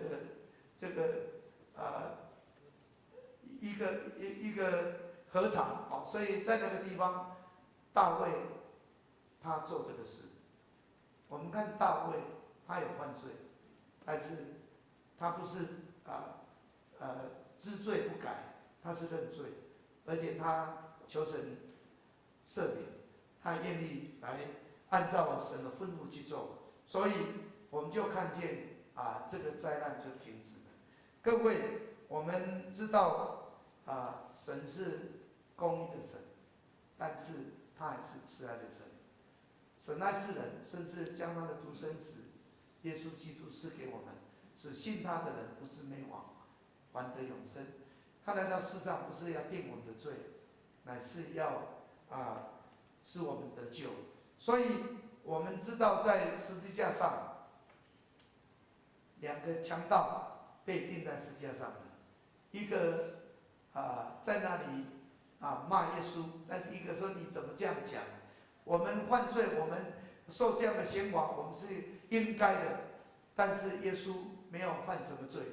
一个合场所以在那个地方大卫他做这个事。我们看大卫他有犯罪，但是他不是知罪不改，他是认罪，而且他求神赦免，他愿意来按照神的吩咐去做，所以我们就看见这个灾难就停止了。各位，我们知道神是公义的神，但是他还是慈爱的神。神爱世人，甚至将他的独生子耶稣基督赐给我们，使信他的人不至灭亡，还得永生。他来到世上不是要定我们的罪，乃是要使我们得救。所以我们知道在十字架上，2个强盗被钉在十字架上的，一个在那里骂耶稣，但是一个说你怎么这样讲？我们犯罪，我们受这样的刑罚，我们是应该的。但是耶稣没有犯什么罪，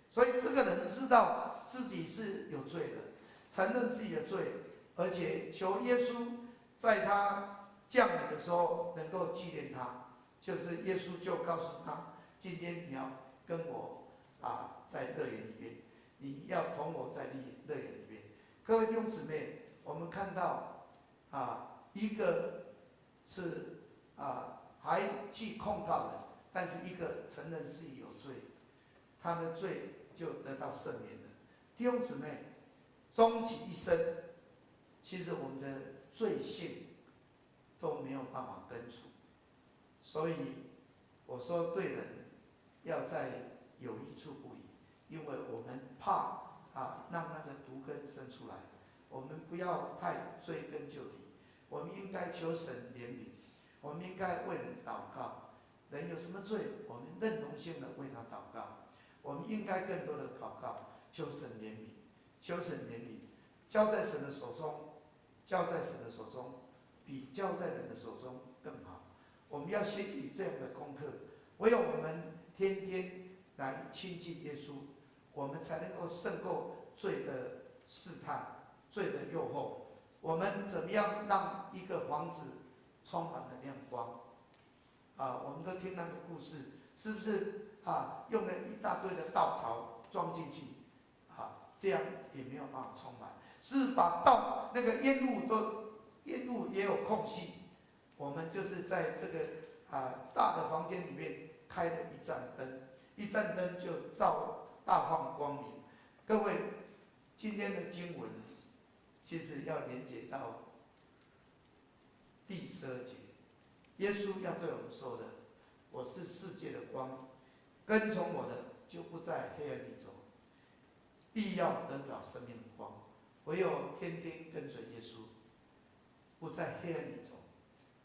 所以这个人知道自己是有罪的，承认自己的罪，而且求耶稣在他降临的时候能够纪念他。就是耶稣就告诉他，今天你要跟我在乐园里面，你要同我在乐园里面。各位弟兄姊妹，我们看到一个是还去控告人，但是一个承认自己有罪，他的罪就得到赦免了。弟兄姊妹，终其一生，其实我们的罪性都没有办法根除，所以我说对人要在有益处不移，因为我们怕让那个毒根生出来，我们不要太追根究底。我们应该求神怜悯，我们应该为人祷告。人有什么罪，我们认同性的为他祷告。我们应该更多的祷告，求神怜悯，求神怜悯，交在神的手中，交在神的手中，比交在人的手中更好。我们要学习这样的功课，唯有我们天天来亲近耶稣，我们才能够胜过罪的试探、罪的诱惑。我们怎么样让一个房子充满了亮光？我们都听那个故事，是不是用了一大堆的稻草装进去，这样也没有办法充满，是把那个烟雾也有空隙。我们就是在这个大的房间里面开了一盏灯，一盏灯就照大放光明。各位，今天的经文其实要连接到第12节，耶稣要对我们说的：“我是世界的光，跟从我的就不在黑暗里走，必要得着生命的光。唯有天天跟随耶稣，不在黑暗里走，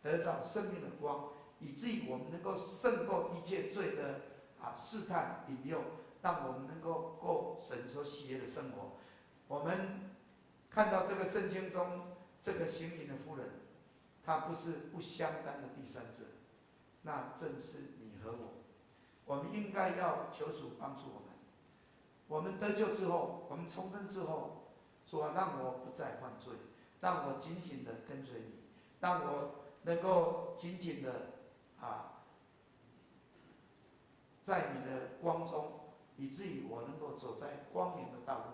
得着生命的光，以至于我们能够胜过一切罪的试探引诱，让我们能够过神所喜悦的生活。我们看到这个圣经中这个行淫的妇人，她不是不相干的第三者，那正是你和我。我们应该要求主帮助我们。我们得救之后，我们重生之后，主啊，让我不再犯罪，让我紧紧的跟随你，让我能够紧紧的在你的光中，以至于我能够走在光明的道路，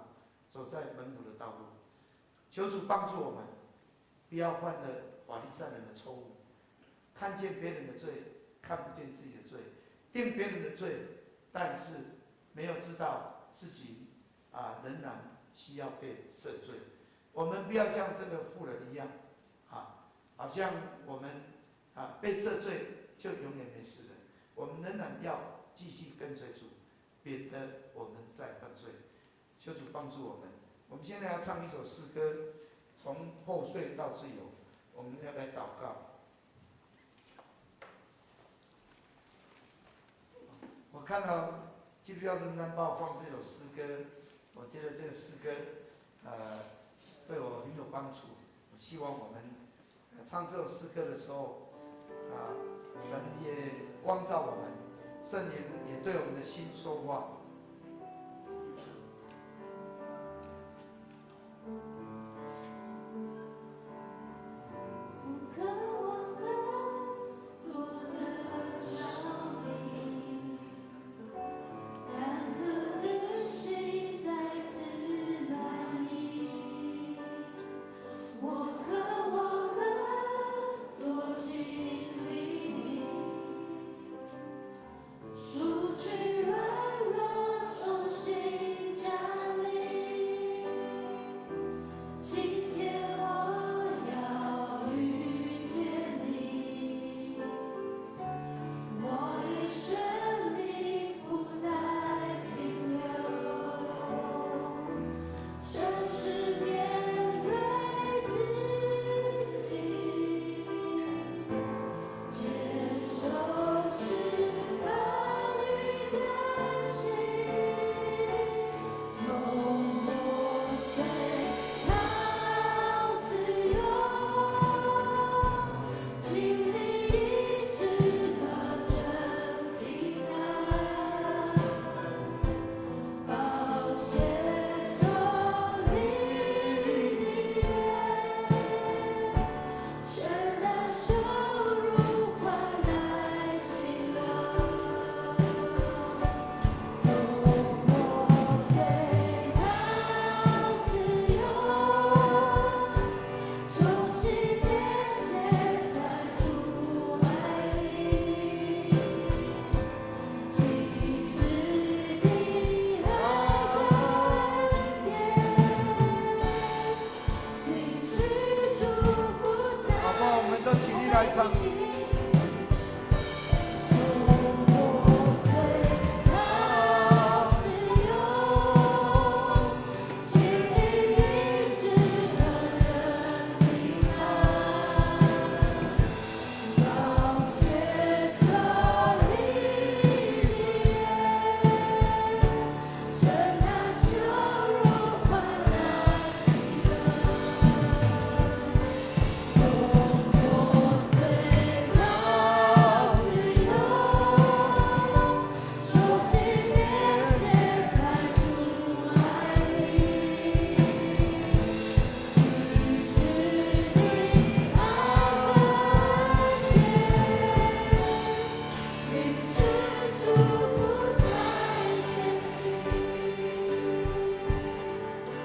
走在门徒的道路。求主帮助我们，不要犯了法利赛人的错误，看见别人的罪，看不见自己的罪，定别人的罪，但是没有知道自己仍然需要被赦罪。我们不要像这个妇人一样好像我们被赦罪就永远没事了。我们仍然要继续跟随主，免得我们再犯罪。求主帮助我们。我们现在要唱一首诗歌，从破碎到自由。我们要来祷告。我看到基督教论坛报放这首诗歌，我觉得这个诗歌对我很有帮助。我希望我们唱这首诗歌的时候神也光照我们，圣灵也对我们的心说话。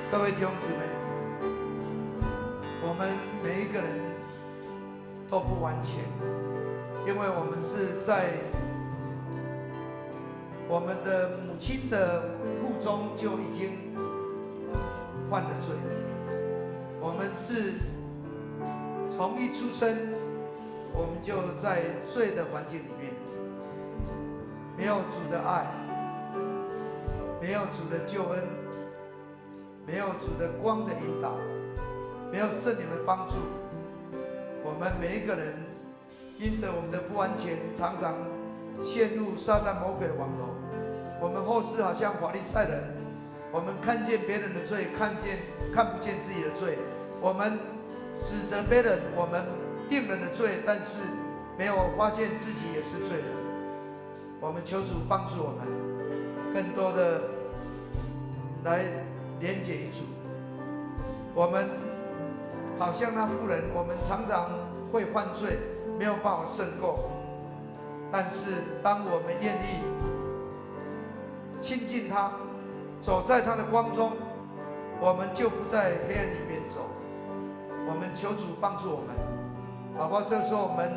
各位弟兄姊妹，我们每一个人都不完全，因为我们是在我们的母亲的腹中就已经犯了罪了。我们是从一出生，我们就在罪的环境里面。没有主的爱，没有主的救恩，没有主的光的引导，没有圣灵的帮助，我们每一个人因着我们的不完全，常常陷入撒旦魔鬼的网络。我们后世好像法利赛人，我们看见别人的罪，看不见自己的罪，我们指责别人，我们定人的罪，但是没有发现自己也是罪人。我们求主帮助我们，更多的来连结于主。我们好像那妇人，我们常常会犯罪，没有办法胜过。但是当我们愿意亲近他，走在他的光中，我们就不在黑暗里面走。我们求主帮助我们，宝宝，这时候我们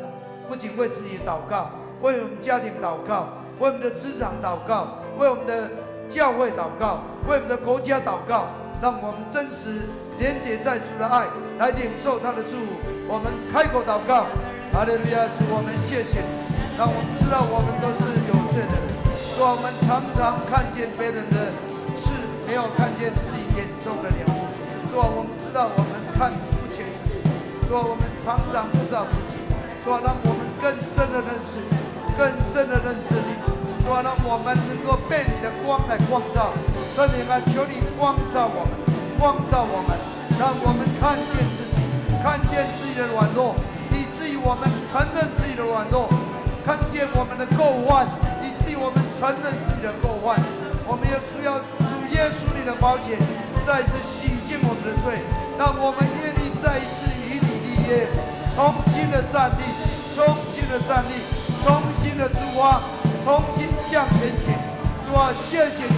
不仅为自己祷告，为我们家庭祷告，为我们的职场祷告，为我们的教会祷告，为我们的国家祷告，让我们真实连结在主的爱，来领受他的祝福。我们开口祷告，哈利路亚！主，我们谢谢你，让我们知道我们都是有罪的人。主，我们常常看见别人的事，没有看见自己眼中的良。主，我们知道我们看不全自己。主，我们常常不知道自己。主，让我们更深的认识你，更深的认识你。主，让我们能够被你的光来光照。圣灵啊，求你光照我们，光照我们，让我们看见自己，看见自己的软弱，以至于我们承认自己的软弱，看见我们的过患，以至于我们承认自己的过患。我们也需要主耶稣你的宝血再次洗净我们的罪，让我们愿意再一次与你立约，重新的站立，重新的站立，重新的出发，重新向前行。主啊，谢谢你，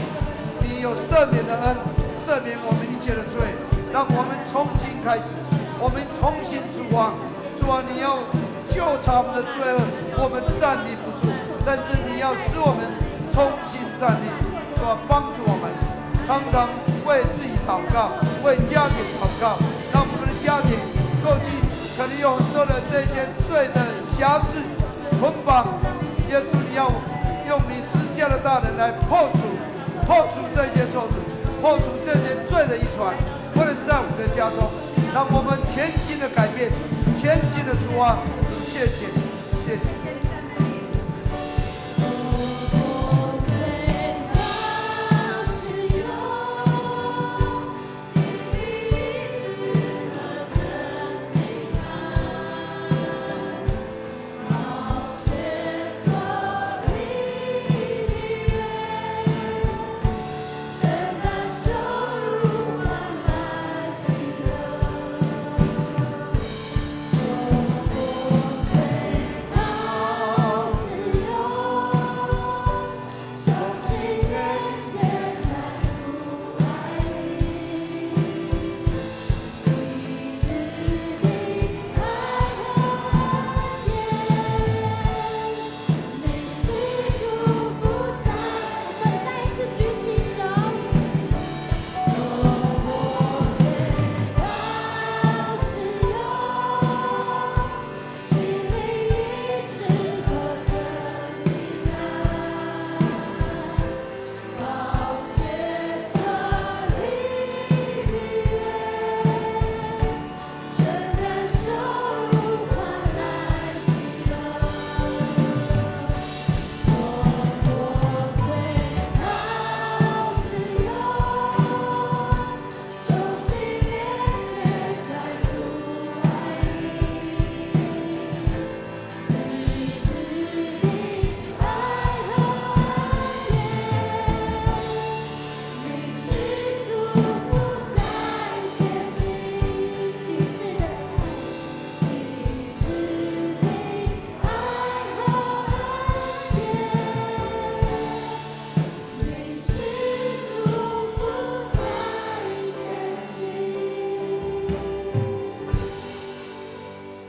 你有赦免的恩，赦免我们一切的罪，让我们重新开始，我们重新出发。主啊，你要纠察我们的罪恶，我们站立不住，但是你要使我们重新站立。主啊，帮助我们，常常为自己祷告，为家庭祷告，让我们的家庭过去可能有很多的这些罪的瑕疵捆绑。耶稣，你要用你施加的大能来破除这些咒诅，破除这些罪的遗传，不能在我们的家中，让我们全新的改变，全新的出发。谢谢你，谢谢你。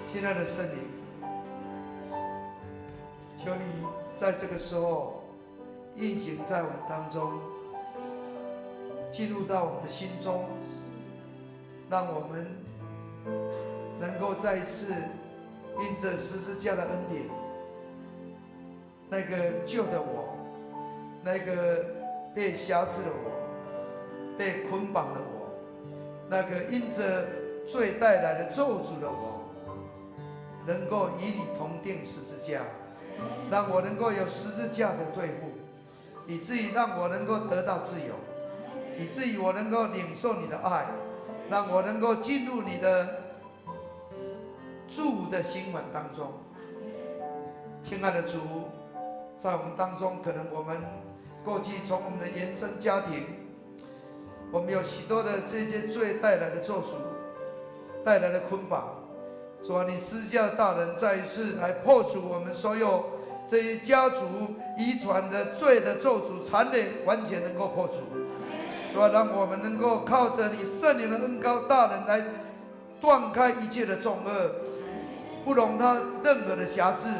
亲爱的圣灵，求你在这个时候运行在我们当中，进入到我们的心中，让我们能够再一次因着十字架的恩典，那个旧的我那个被辖制的我，被捆绑的我，那个因着罪带来的咒诅的我，能够与你同定十字架，让我能够有十字架的对付，以至于让我能够得到自由，以至于我能够领受你的爱，让我能够进入你的祝福的心门当中。亲爱的主，在我们当中，可能我们过去从我们的原生家庭，我们有许多的这些罪带来的咒诅，带来的捆绑。主啊，你十字架的大人再一次来破除我们所有这些家族遗传的罪的咒诅残累，完全能够破除。主啊，让我们能够靠着你圣灵的恩膏大人来断开一切的重恶，不容他任何的瑕疵。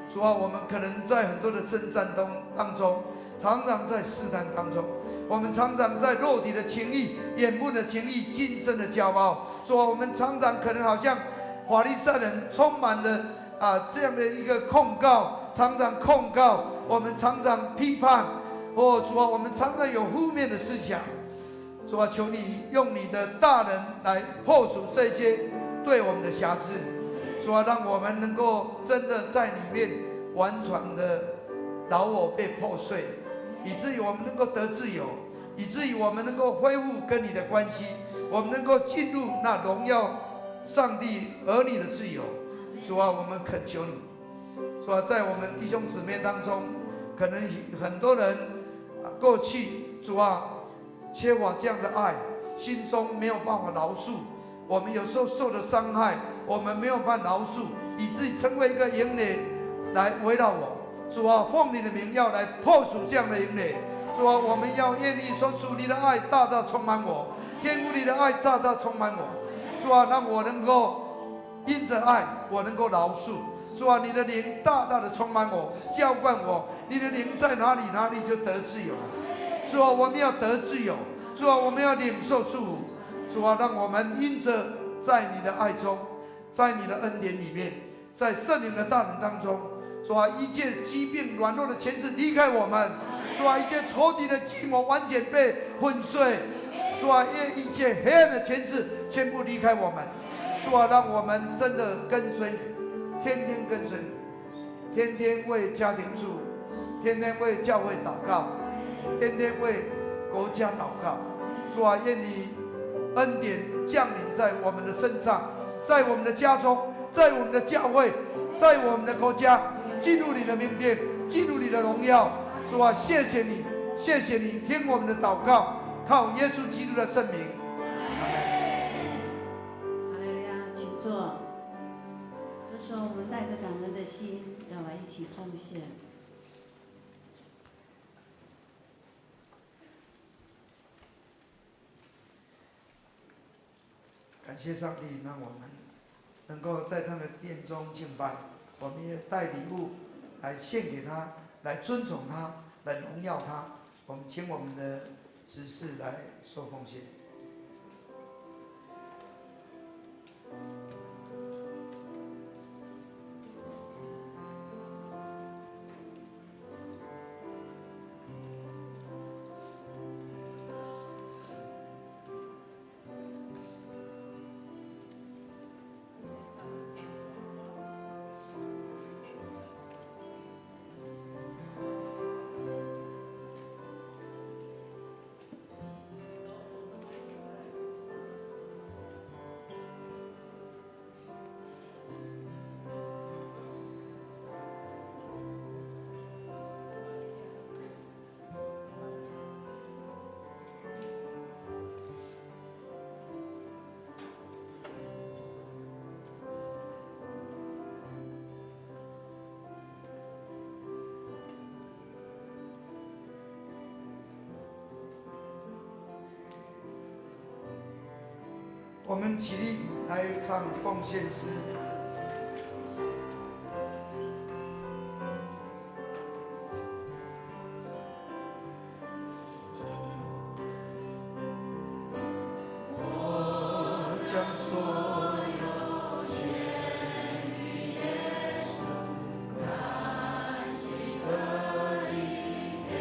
主啊，我们可能在很多的征战当中，常常在试探当中，我们常常在肉体的情欲、眼目的情欲、今生的骄傲。主啊，我们常常可能好像法利赛人充满了这样的一个控告，常常控告，我们常常批判。主啊，我们常常有负面的思想。主啊，求你用你的大能来破除这些对我们的瑕疵。主啊，让我们能够真的在里面完全的老我被破碎，以至于我们能够得自由，以至于我们能够恢复跟你的关系，我们能够进入那荣耀上帝儿女的自由。主啊，我们恳求你。主啊，在我们弟兄姊妹当中，可能很多人过去主啊缺乏这样的爱，心中没有办法饶恕。我们有时候受了伤害，我们没有办法饶恕，以至于成为一个营垒来围绕我。主啊，奉你的名要来破除这样的营垒。主啊，我们要愿意说，主你的爱大大充满我，天父你的爱大大充满我。主啊，让我能够因着爱，我能够饶恕。主啊，你的灵大大的充满我，浇灌我，你的灵在哪里，哪里就得自由了。主啊，我们要得自由。主啊，我们要领受祝福。主啊，让我们因着在你的爱中，在你的恩典里面，在圣灵的大能当中，主啊，一切疾病软弱的权势离开我们。主啊，一切仇敌的计谋完全被粉碎。主啊，一切黑暗的权势全部离开我们。主啊，让我们真的跟随你，天天跟随你，天天为家庭主，天天为教会祷告，天天为国家祷告。主啊，愿你恩典降临在我们的身上，在我们的家中，在我们的教会，在我们的国家，进入你的名殿，进入你的荣耀。主啊，谢谢你，谢谢你听我们的祷告，靠耶稣基督的圣名。哈利路亚，请坐。这时候我们带着感恩的心，要来一起奉献。感谢上帝，让我们能够在他的殿中敬拜，我们也带礼物来献给他，来尊崇他，来荣耀他。我们请我们的执事来受奉献。我们起立来唱奉献诗。我将所有献于耶稣，甘心乐意给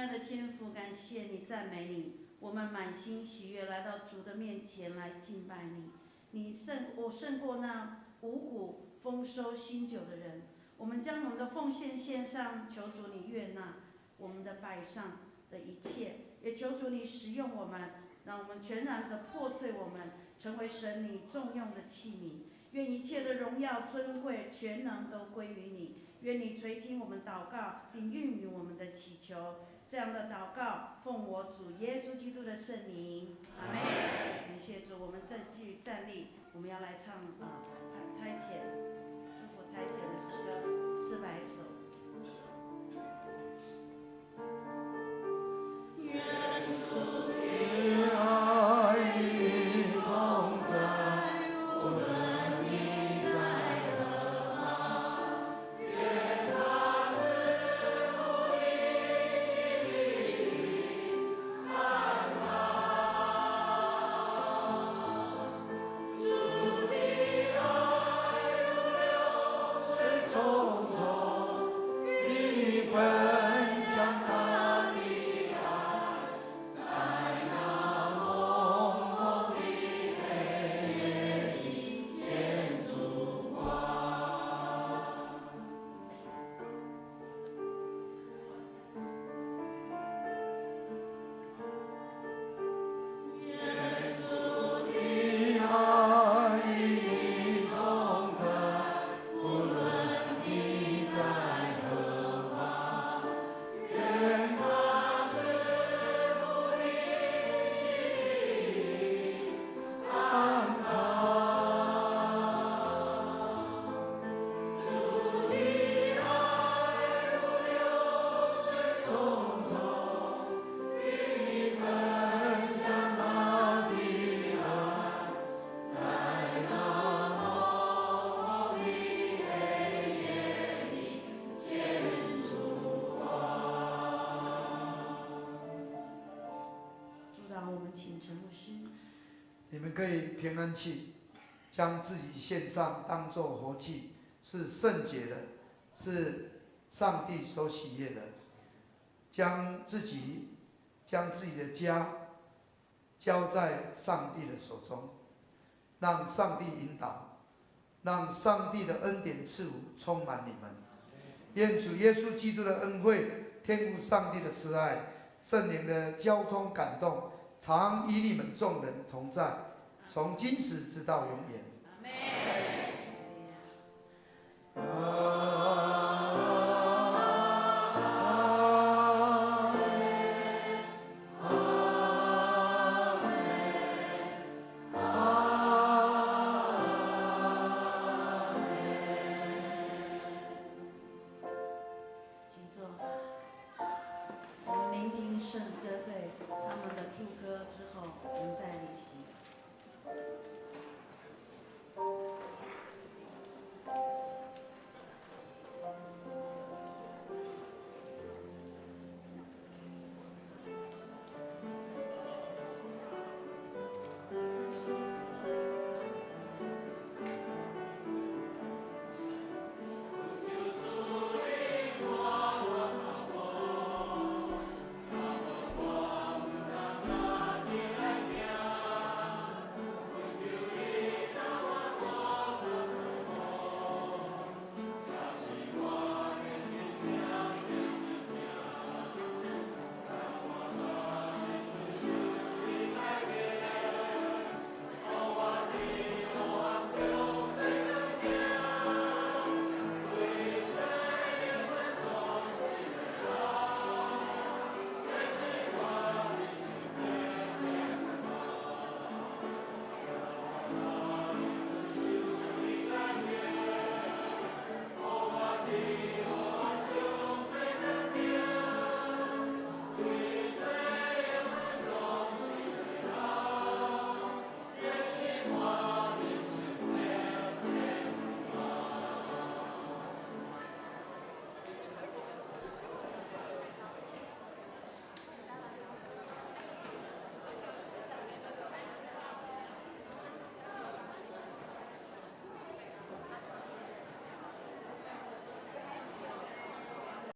爱的天父，感谢你，赞美你，我们满心喜悦来到主的面前来敬拜你。我胜过那五谷丰收新酒的人。我们将我们的奉献献上，求主你悦纳我们的摆上的一切，也求主你使用我们，让我们全然的破碎我们，成为神你重用的器皿。愿一切的荣耀、尊贵、全能都归于你。愿你垂听我们祷告，并应允我们的祈求。这样的祷告，奉我主耶稣基督的圣名，阿门。感谢主，我们再继续站立，我们要来唱差遣祝福差遣的诗歌400首。愿主的爱与你同在，无论你在何方，愿他赐福你心里安康。主的爱如流水匆匆，与你分享他的爱，在那蒙蒙的黑夜里见烛光。愿主的爱与你同在，无论你在何方，愿他赐福你心里安康。主的爱如流水匆匆，与你分享他的爱，在那蒙蒙的黑夜里见烛光。主导我们请陈牧师。你们可以平安祈，将自己献上，当作活祭，是圣洁的，是上帝所喜悦的。将自己的家交在上帝的手中，让上帝引导，让上帝的恩典赐福充满你们。愿主耶稣基督的恩惠、天父上帝的慈爱、圣灵的交通感动，常与你们众人同在，从今时直到永远。